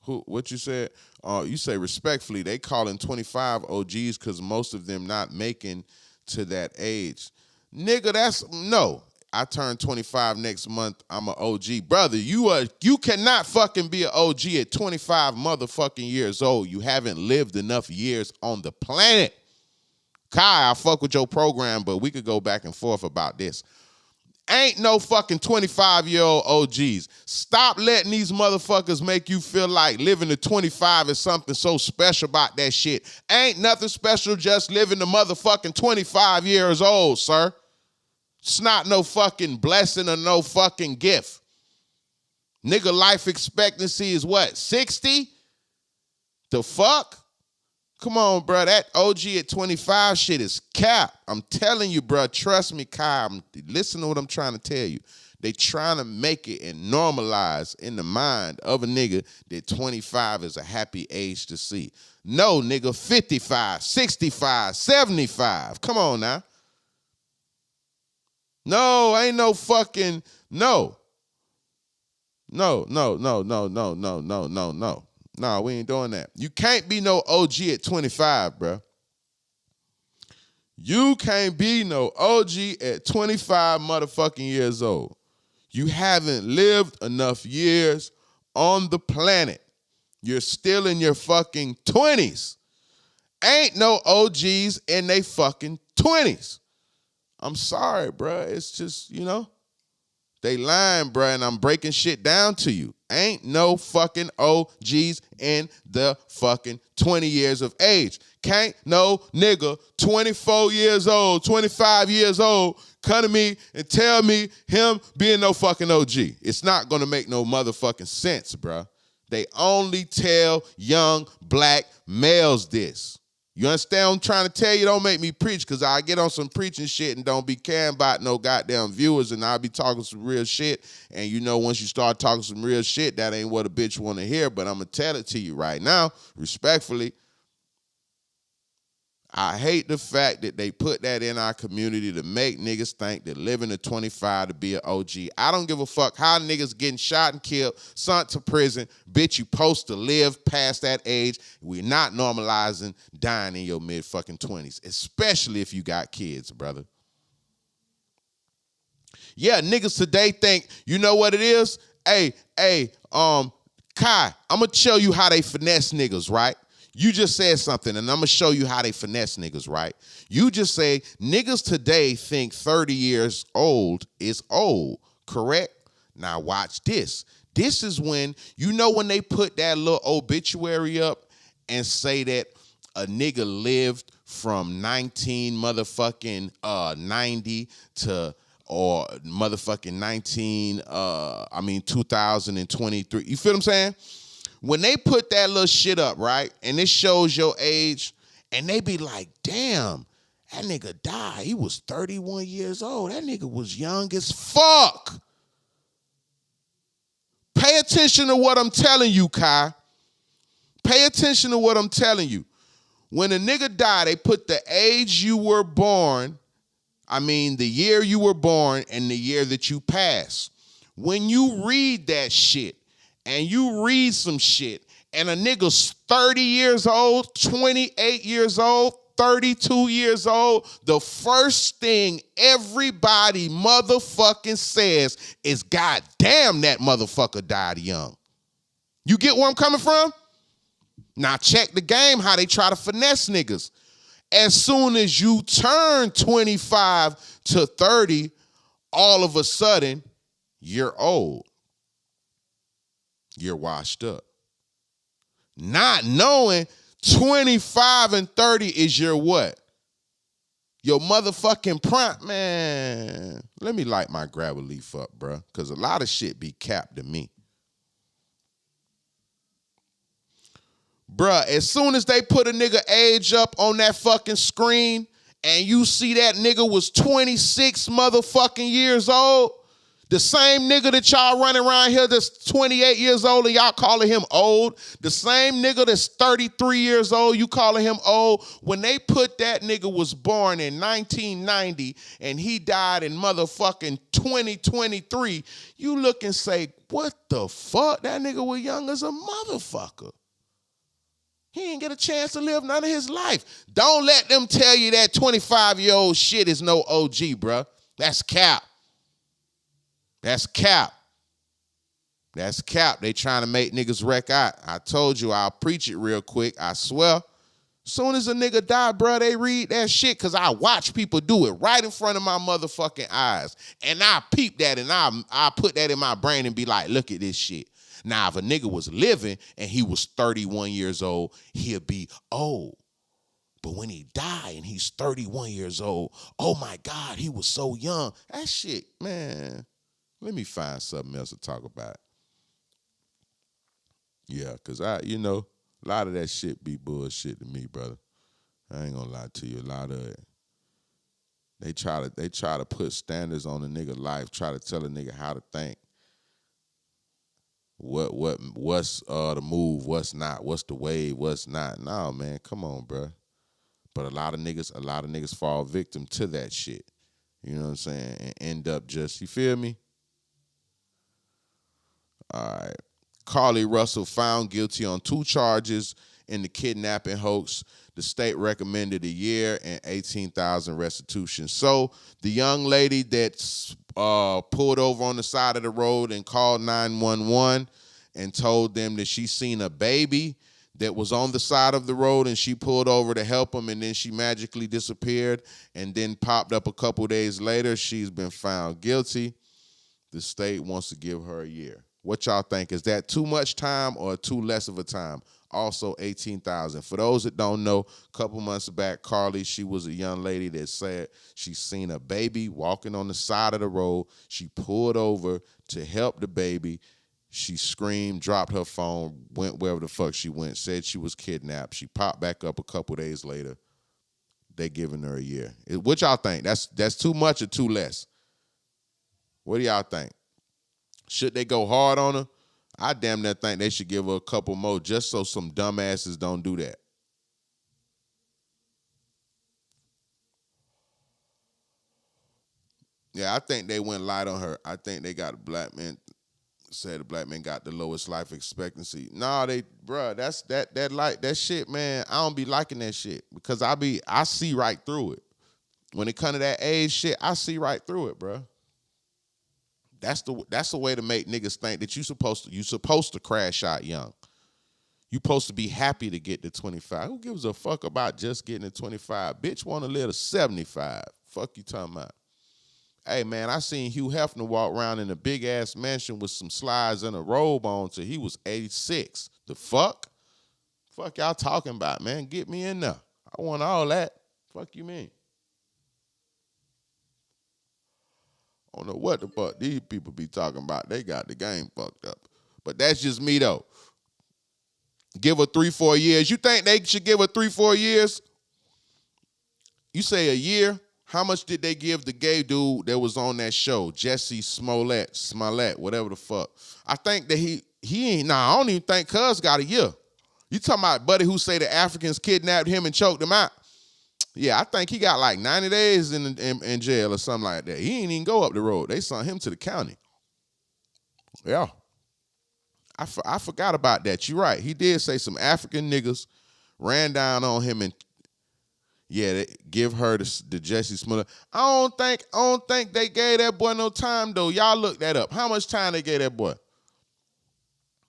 What you said? You say respectfully, they calling 25 OGs because most of them not making to that age. Nigga, no. I turn 25 next month. I'm an OG. Brother, you cannot fucking be an OG at 25 motherfucking years old. You haven't lived enough years on the planet. Kai, I fuck with your program, but we could go back and forth about this. Ain't no fucking 25-year-old OGs. Stop letting these motherfuckers make you feel like living to 25 is something so special about that shit. Ain't nothing special just living to motherfucking 25 years old, sir. It's not no fucking blessing or no fucking gift. Nigga life expectancy is what, 60? The fuck? Come on, bro. That OG at 25 shit is cap. I'm telling you, bro. Trust me, Kai. Listen to what I'm trying to tell you. They trying to make it and normalize in the mind of a nigga that 25 is a happy age to see. No, nigga, 55, 65, 75. Come on now. No, ain't no fucking, no. No. No, we ain't doing that. You can't be no OG at 25, bro. You can't be no OG at 25 motherfucking years old. You haven't lived enough years on the planet. You're still in your fucking 20s. Ain't no OGs in they fucking 20s. I'm sorry, bro. It's just, They lying, bruh, and I'm breaking shit down to you. Ain't no fucking OGs in the fucking 20 years of age. Can't no nigga 24 years old, 25 years old come to me and tell me him being no fucking OG. It's not gonna make no motherfucking sense, bruh. They only tell young black males this. You understand what I'm trying to tell you? Don't make me preach, because I get on some preaching shit and don't be caring about no goddamn viewers, and I'll be talking some real shit. And you know, once you start talking some real shit, that ain't what a bitch want to hear, but I'm going to tell it to you right now, respectfully. I hate the fact that they put that in our community to make niggas think that living to 25 to be an OG. I don't give a fuck how niggas getting shot and killed, sent to prison. Bitch, you supposed to live past that age. We're not normalizing dying in your mid-fucking 20s, especially if you got kids, brother. Yeah, niggas today think, you know what it is? Kai, I'm going to show you how they finesse niggas, right? You just said something, and I'm going to show you how they finesse niggas, right? You just say, niggas today think 30 years old is old, correct? Now watch this. This is when, you know when they put that little obituary up and say that a nigga lived from 90 to or motherfucking 2023. You feel what I'm saying? When they put that little shit up, right, and it shows your age, and they be like, damn, that nigga died. He was 31 years old. That nigga was young as fuck. Pay attention to what I'm telling you, Kai. Pay attention to what I'm telling you. When a nigga died, they put the age you were born, the year you were born and the year that you passed. When you read that shit, and you read some shit, and a nigga's 30 years old, 28 years old, 32 years old, the first thing everybody motherfucking says is, God damn, that motherfucker died young. You get where I'm coming from? Now check the game, how they try to finesse niggas. As soon as you turn 25 to 30, all of a sudden, you're old. You're washed up. Not knowing 25 and 30 is your what? Your motherfucking prime. Man, let me light my grab a leaf up, bro, because a lot of shit be capped to me. Bruh, as soon as they put a nigga age up on that fucking screen and you see that nigga was 26 motherfucking years old, the same nigga that y'all running around here that's 28 years old and y'all calling him old, the same nigga that's 33 years old, you calling him old, when they put that nigga was born in 1990 and he died in motherfucking 2023, you look and say, what the fuck? That nigga was young as a motherfucker. He ain't get a chance to live none of his life. Don't let them tell you that 25-year-old shit is no OG, bruh. That's cap. That's cap. That's cap. They trying to make niggas wreck out. I told you I'll preach it real quick. I swear. Soon as a nigga die, bro, they read that shit because I watch people do it right in front of my motherfucking eyes. And I peep that and I put that in my brain and be like, look at this shit. Now, if a nigga was living and he was 31 years old, he'll be old. But when he died and he's 31 years old, oh my God, he was so young. That shit, man. Let me find something else to talk about. Yeah, because a lot of that shit be bullshit to me, brother. I ain't gonna lie to you. A lot of it. They try to put standards on a nigga life, try to tell a nigga how to think. What's the move, what's not, what's the wave, what's not. No, man, come on, bro. But a lot of niggas fall victim to that shit. You know what I'm saying? And end up just, you feel me? All right. Carly Russell found guilty on 2 charges in the kidnapping hoax. The state recommended a year and $18,000 restitution. So the young lady that pulled over on the side of the road and called 911 and told them that she seen a baby that was on the side of the road, and she pulled over to help him, and then she magically disappeared and then popped up a couple days later. She's been found guilty. The state wants to give her a year. What y'all think? Is that too much time or too less of a time? Also, 18,000. For those that don't know, a couple months back, Carly, she was a young lady that said she seen a baby walking on the side of the road. She pulled over to help the baby. She screamed, dropped her phone, went wherever the fuck she went, said she was kidnapped. She popped back up a couple days later. They giving her a year. What y'all think? That's too much or too less? What do y'all think? Should they go hard on her? I damn near think they should give her a couple more just so some dumbasses don't do that. Yeah, I think they went light on her. I think they got a black man, said the black man got the lowest life expectancy. Nah, that's that shit, man. I don't be liking that shit because I see right through it. When it come to that age shit, I see right through it, bruh. That's the way to make niggas think that you supposed to crash out young. You supposed to be happy to get to 25. Who gives a fuck about just getting to 25? Bitch want to live to 75. Fuck you talking about. Hey, man, I seen Hugh Hefner walk around in a big-ass mansion with some slides and a robe on till he was 86. The fuck? Fuck y'all talking about, man? Get me in there. I want all that. Fuck you mean? I don't know what the fuck these people be talking about. They got the game fucked up. But that's just me, though. Give her 3-4 years. You think they should give her 3-4 years? You say a year? How much did they give the gay dude that was on that show? Jesse Smollett, whatever the fuck. I think that he ain't, I don't even think Cuz got a year. You talking about buddy who say the Africans kidnapped him and choked him out? Yeah, I think he got like 90 days in jail or something like that. He ain't even go up the road. They sent him to the county. Yeah. I forgot about that. You're right. He did say some African niggas ran down on him and they give her the Jesse Smollett. I don't think they gave that boy no time though. Y'all look that up. How much time they gave that boy?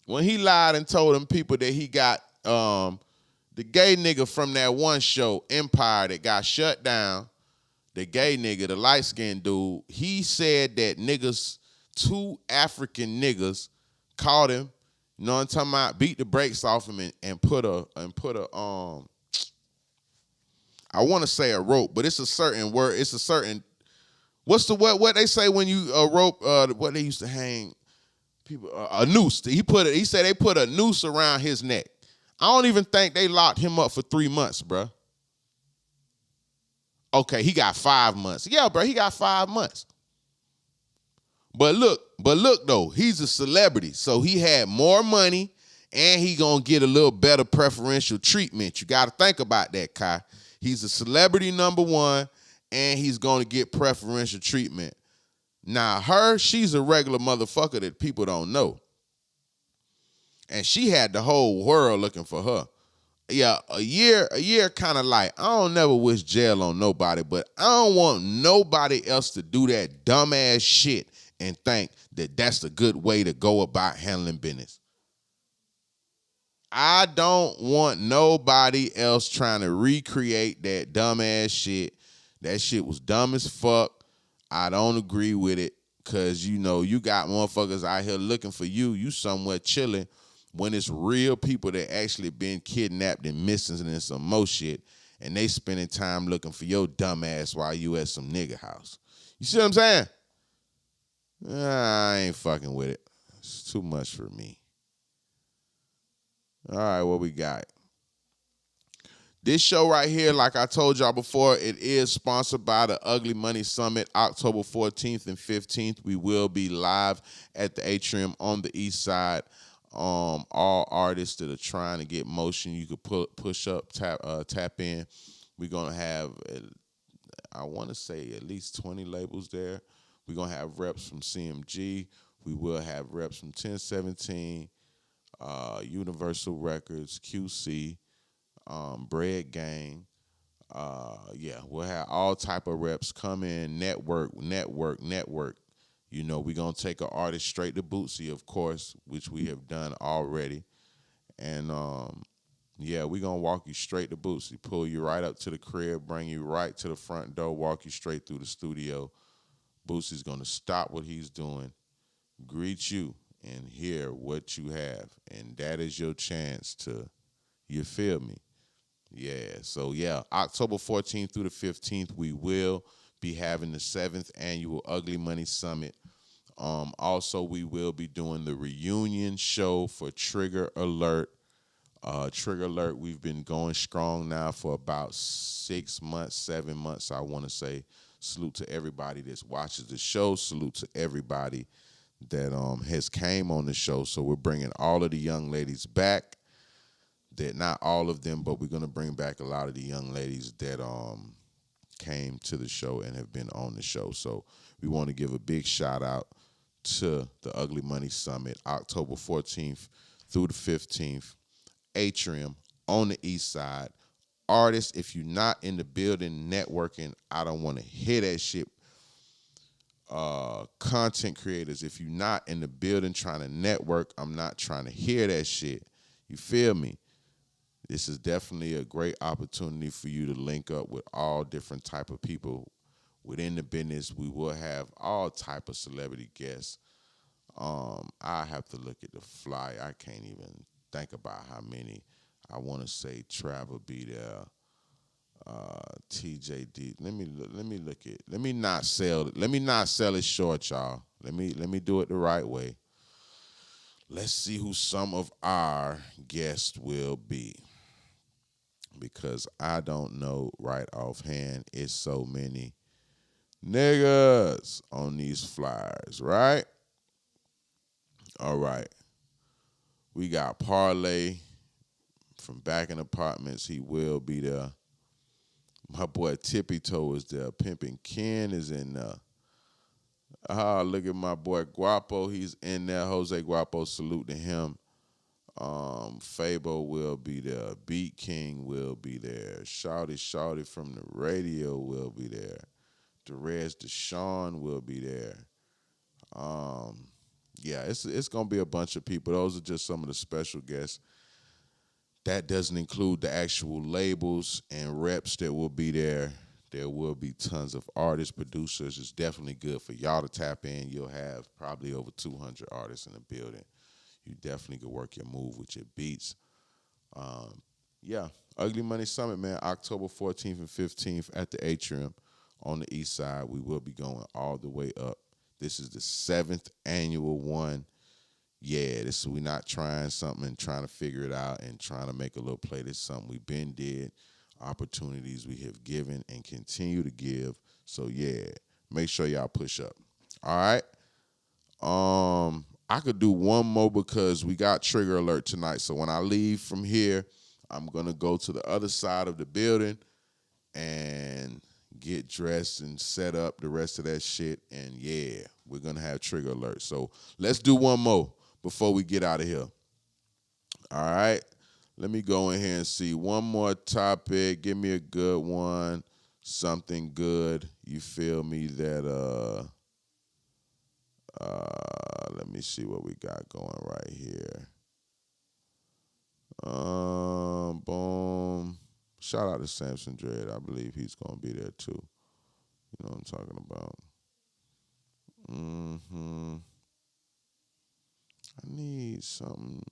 When he lied and told them people that he got the gay nigga from that one show, Empire, that got shut down, the gay nigga, the light-skinned dude, he said that niggas, 2 African niggas, caught him, you know what I'm talking about, beat the brakes off him and put a I want to say a rope, but it's a certain word, it's a certain, what they say when you rope, what they used to hang people, a noose. He said they put a noose around his neck. I don't even think they locked him up for 3 months, bro. Okay, he got 5 months. Yeah, bro, he got 5 months. But look though, he's a celebrity, so he had more money and he gonna get a little better preferential treatment. You gotta think about that, Kai. He's a celebrity #1 and he's gonna get preferential treatment. Now she's a regular motherfucker that people don't know. And she had the whole world looking for her. Yeah, a year kind of like, I don't never wish jail on nobody, but I don't want nobody else to do that dumbass shit and think that that's the good way to go about handling business. I don't want nobody else trying to recreate that dumbass shit. That shit was dumb as fuck. I don't agree with it because, you got motherfuckers out here looking for you. You somewhere chilling when it's real people that actually been kidnapped and missing and some more shit, and they spending time looking for your dumb ass while you at some nigga house. You see what I'm saying? I ain't fucking with it. It's too much for me. All right, what we got? This show right here, like I told y'all before, it is sponsored by the Ugly Money Summit, October 14th and 15th. We will be live at the Atrium on the east side. All artists that are trying to get motion, you could push up, tap in. We're going to have, I want to say, at least 20 labels there. We're going to have reps from CMG. We will have reps from 1017, Universal Records, QC, Bread Gang. We'll have all type of reps come in, network. We're going to take an artist straight to Bootsy, of course, which we have done already. And, we're going to walk you straight to Bootsy, pull you right up to the crib, bring you right to the front door, walk you straight through the studio. Bootsy's going to stop what he's doing, greet you and hear what you have. And that is your chance to, you feel me? Yeah. So yeah, October 14th through the 15th, we will be having the 7th annual Ugly Money Summit. Also, we will be doing the reunion show for Trigger Alert. Trigger Alert, we've been going strong now for about 6 months, 7 months, I want to say. Salute to everybody that watches the show. Salute to everybody that has came on the show. So we're bringing all of the young ladies back. That not all of them, but we're gonna bring back a lot of the young ladies that came to the show and have been on the show. So we want to give a big shout out to the Ugly Money Summit, October 14th through the 15th, Atrium on the East Side. Artists, if you're not in the building networking, I don't want to hear that shit. Content creators, if you're not in the building trying to network, I'm not trying to hear that shit. You feel me? This is definitely a great opportunity for you to link up with all different type of people within the business. We will have all type of celebrity guests. I have to look at the fly. I can't even think about how many. I want to say Travel be there. TJD. Let me look at. Let me not sell. Let me not sell it short, y'all. Let me do it the right way. Let's see who some of our guests will be. Because I don't know right offhand. It's so many niggas on these flyers, right? All right. We got Parlay from Back in Apartments. He will be there. My boy Tippy Toe is there. Pimpin' Ken is in there. Look at my boy Guapo. He's in there. Jose Guapo, salute to him. Fabo will be there. Beat King will be there. Shawty from the radio will be there. Derez Deshawn will be there. Yeah, it's gonna be a bunch of people. Those are just some of the special guests. That doesn't include the actual labels and reps that will be there. There will be tons of artists, producers. It's definitely good for y'all to tap in. You'll have probably over 200 artists in the building. You definitely can work your move with your beats. Yeah, Ugly Money Summit, man, October 14th and 15th at the Atrium on the East Side. We will be going all the way up. This is the 7th annual one. Yeah, we're not trying something and trying to figure it out and trying to make a little play. This is something we've been did, opportunities we have given and continue to give. So, yeah, make sure y'all push up. All right? I could do one more because we got Trigger Alert tonight. So when I leave from here, I'm going to go to the other side of the building and get dressed and set up the rest of that shit. And yeah, we're going to have Trigger Alert. So let's do one more before we get out of here. All right. Let me go in here and see one more topic. Give me a good one. Something good. You feel me that let me see what we got going right here. Boom. Shout out to Samson Dredd. I believe he's gonna be there too. You know what I'm talking about. I need something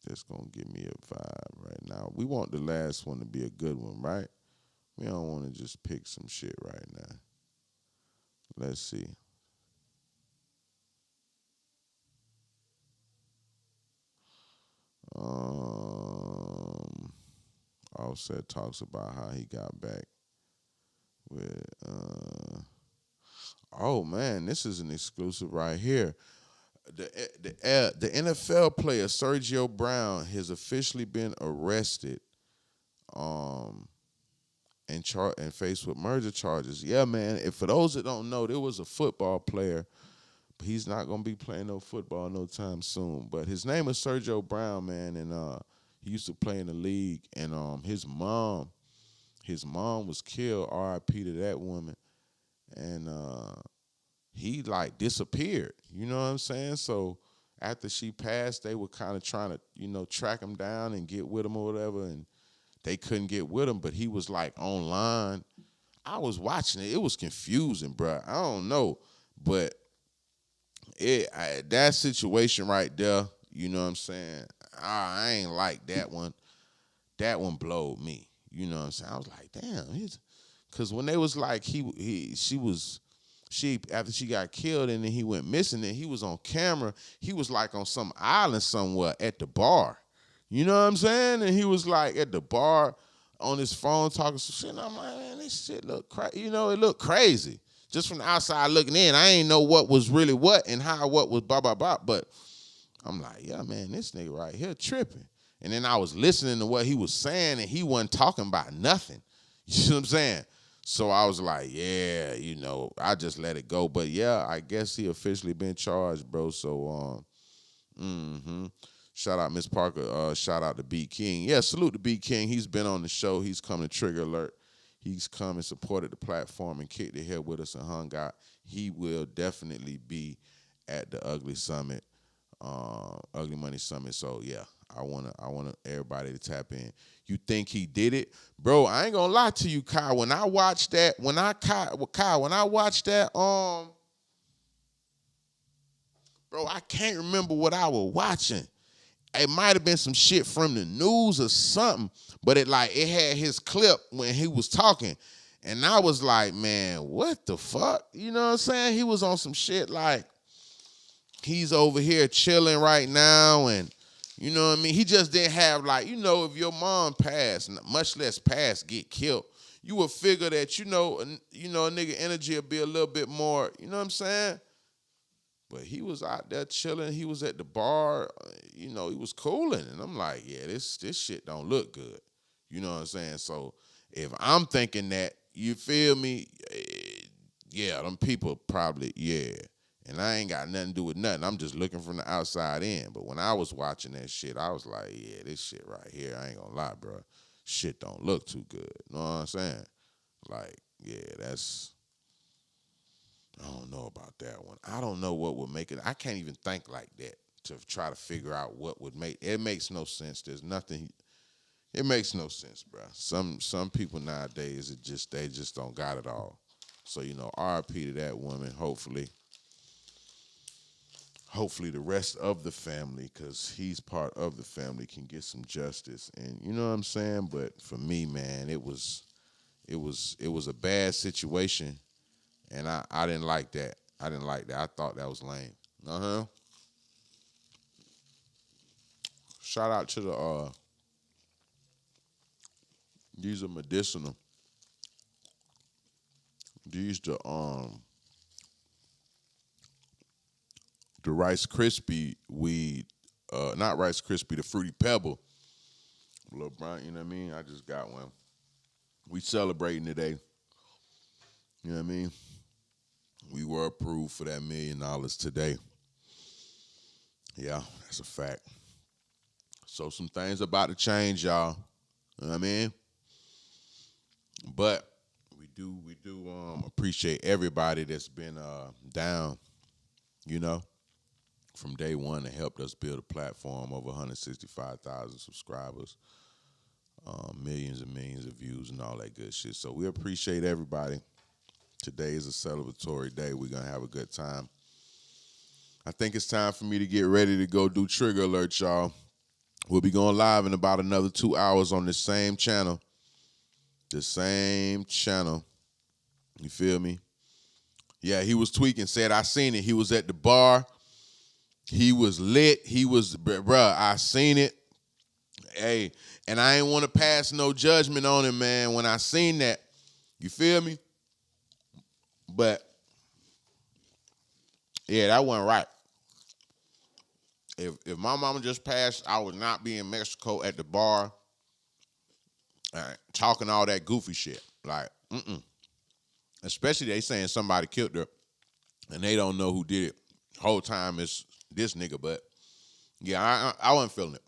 that's gonna give me a vibe right now. We want the last one to be a good one, right? We don't want to just pick some shit right now. Let's see. Offset talks about how he got back with. Oh man, this is an exclusive right here. The NFL player Sergio Brown has officially been arrested, and faced with murder charges. Yeah, man. If for those that don't know, there was a football player. He's not gonna be playing no football no time soon. But his name is Sergio Brown, man, and he used to play in the league. And his mom was killed. R.I.P. to that woman. And he like disappeared. You know what I'm saying? So after she passed, they were kind of trying to, track him down and get with him or whatever. And they couldn't get with him, but he was like online. I was watching it. It was confusing, bro. I don't know. But that situation right there, you know what I'm saying? I ain't like that one. That one blowed me. You know what I'm saying? I was like, damn, because when they was like she after she got killed and then he went missing and he was on camera, he was like on some island somewhere at the bar. You know what I'm saying? And he was like at the bar on his phone talking some shit. And I'm like, man, this shit look crazy. You know, it looked crazy. Just from the outside looking in, I ain't know what was really what and how what was blah, blah, blah. But I'm like, yeah, man, this nigga right here tripping. And then I was listening to what he was saying, and he wasn't talking about nothing. You know what I'm saying? So I was like, yeah, you know, I just let it go. But yeah, I guess he officially been charged, bro. So, shout out Miss Parker. Shout out to B King. Yeah, salute to B King. He's been on the show. He's come to Trigger Alert. He's come and supported the platform and kicked it here with us and hung out. He will definitely be at the Ugly Summit, Ugly Money Summit. So yeah, I wanna everybody to tap in. You think he did it, bro? I ain't gonna lie to you, Kyle. When I watched that, bro, I can't remember what I was watching. It might have been some shit from the news or something, but it had his clip when he was talking. And I was like, man, what the fuck? You know what I'm saying? He was on some shit like he's over here chilling right now and you know what I mean? He just didn't have if your mom passed, much less get killed, you would figure that, a nigga energy would be a little bit more, you know what I'm saying? But he was out there chilling. He was at the bar. He was cooling. And I'm like, yeah, this shit don't look good. You know what I'm saying? So if I'm thinking that, you feel me? Yeah, them people probably, yeah. And I ain't got nothing to do with nothing. I'm just looking from the outside in. But when I was watching that shit, I was like, yeah, this shit right here, I ain't gonna lie, bro. Shit don't look too good. You know what I'm saying? Like, yeah, I don't know about that one. I don't know what would make it. I can't even think like that to try to figure out what would make it. Makes no sense. There's nothing. It makes no sense, bro. Some people nowadays, they just don't got it all. So, RIP to that woman. Hopefully the rest of the family, because he's part of the family, can get some justice. And you know what I'm saying? But for me, man, it was a bad situation. And I didn't like that. I thought that was lame. Shout out to the these are medicinal. These the Rice Krispie weed, not Rice Krispie, the Fruity Pebble. Little Brian, you know what I mean? I just got one. We celebrating today. You know what I mean? We were approved for that $1 million today. Yeah, that's a fact. So some things about to change, y'all. You know what I mean? But we do appreciate everybody that's been down, from day one and helped us build a platform, over 165,000 subscribers, millions and millions of views and all that good shit. So we appreciate everybody. Today is a celebratory day. We're going to have a good time. I think it's time for me to get ready to go do Trigger Alert, y'all. We'll be going live in about another 2 hours on this same channel. The same channel. You feel me? Yeah, he was tweaking, said I seen it. He was at the bar. He was lit. Bruh, I seen it. Hey, and I ain't want to pass no judgment on him, man, when I seen that. You feel me? But, yeah, that wasn't right. If my mama just passed, I would not be in Mexico at the bar talking all that goofy shit. Like, Especially they saying somebody killed her, and they don't know who did it. Whole time it's this nigga, but, yeah, I wasn't feeling it.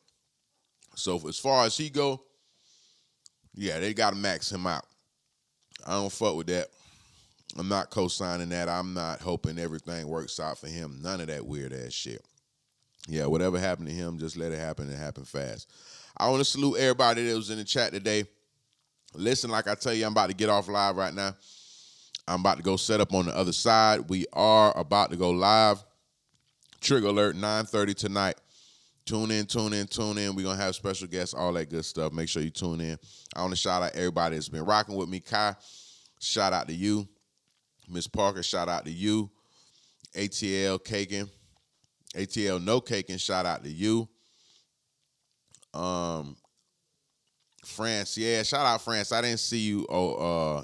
So as far as he go, yeah, they got to max him out. I don't fuck with that. I'm not co-signing that. I'm not hoping everything works out for him. None of that weird-ass shit. Yeah, whatever happened to him, just let it happen and happen fast. I want to salute everybody that was in the chat today. Listen, like I tell you, I'm about to get off live right now. I'm about to go set up on the other side. We are about to go live. Trigger Alert, 9:30 tonight. Tune in. We're going to have special guests, all that good stuff. Make sure you tune in. I want to shout out everybody that's been rocking with me. Kai, shout out to you. Miss Parker, shout out to you. ATL Caking. ATL No Caking, shout out to you. France, yeah, shout out France. I didn't see you,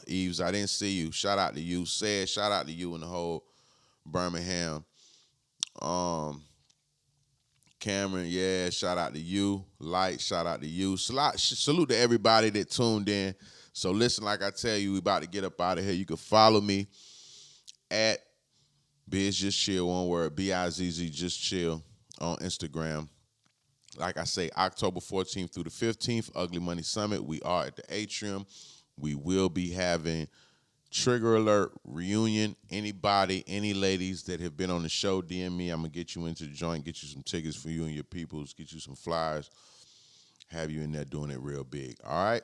Eves. I didn't see you. Shout out to you. Said, shout out to you and the whole Birmingham. Cameron, yeah, shout out to you. Light, shout out to you. Salute to everybody that tuned in. So listen, like I tell you, we about to get up out of here. You can follow me at Biz Just Chill, one word, BIZZ Just Chill on Instagram. Like I say, October 14th through the 15th, Ugly Money Summit. We are at the Atrium. We will be having Trigger Alert reunion. Anybody, any ladies that have been on the show, DM me. I'm going to get you into the joint, get you some tickets for you and your peoples, get you some flyers, have you in there doing it real big. All right?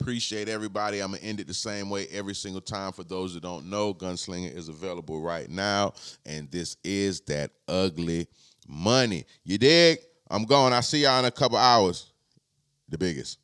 Appreciate everybody. I'm going to end it the same way every single time. For those that don't know, Gunslinger is available right now, and this is that ugly money. You dig? I'm going. I'll see y'all in a couple hours. The biggest.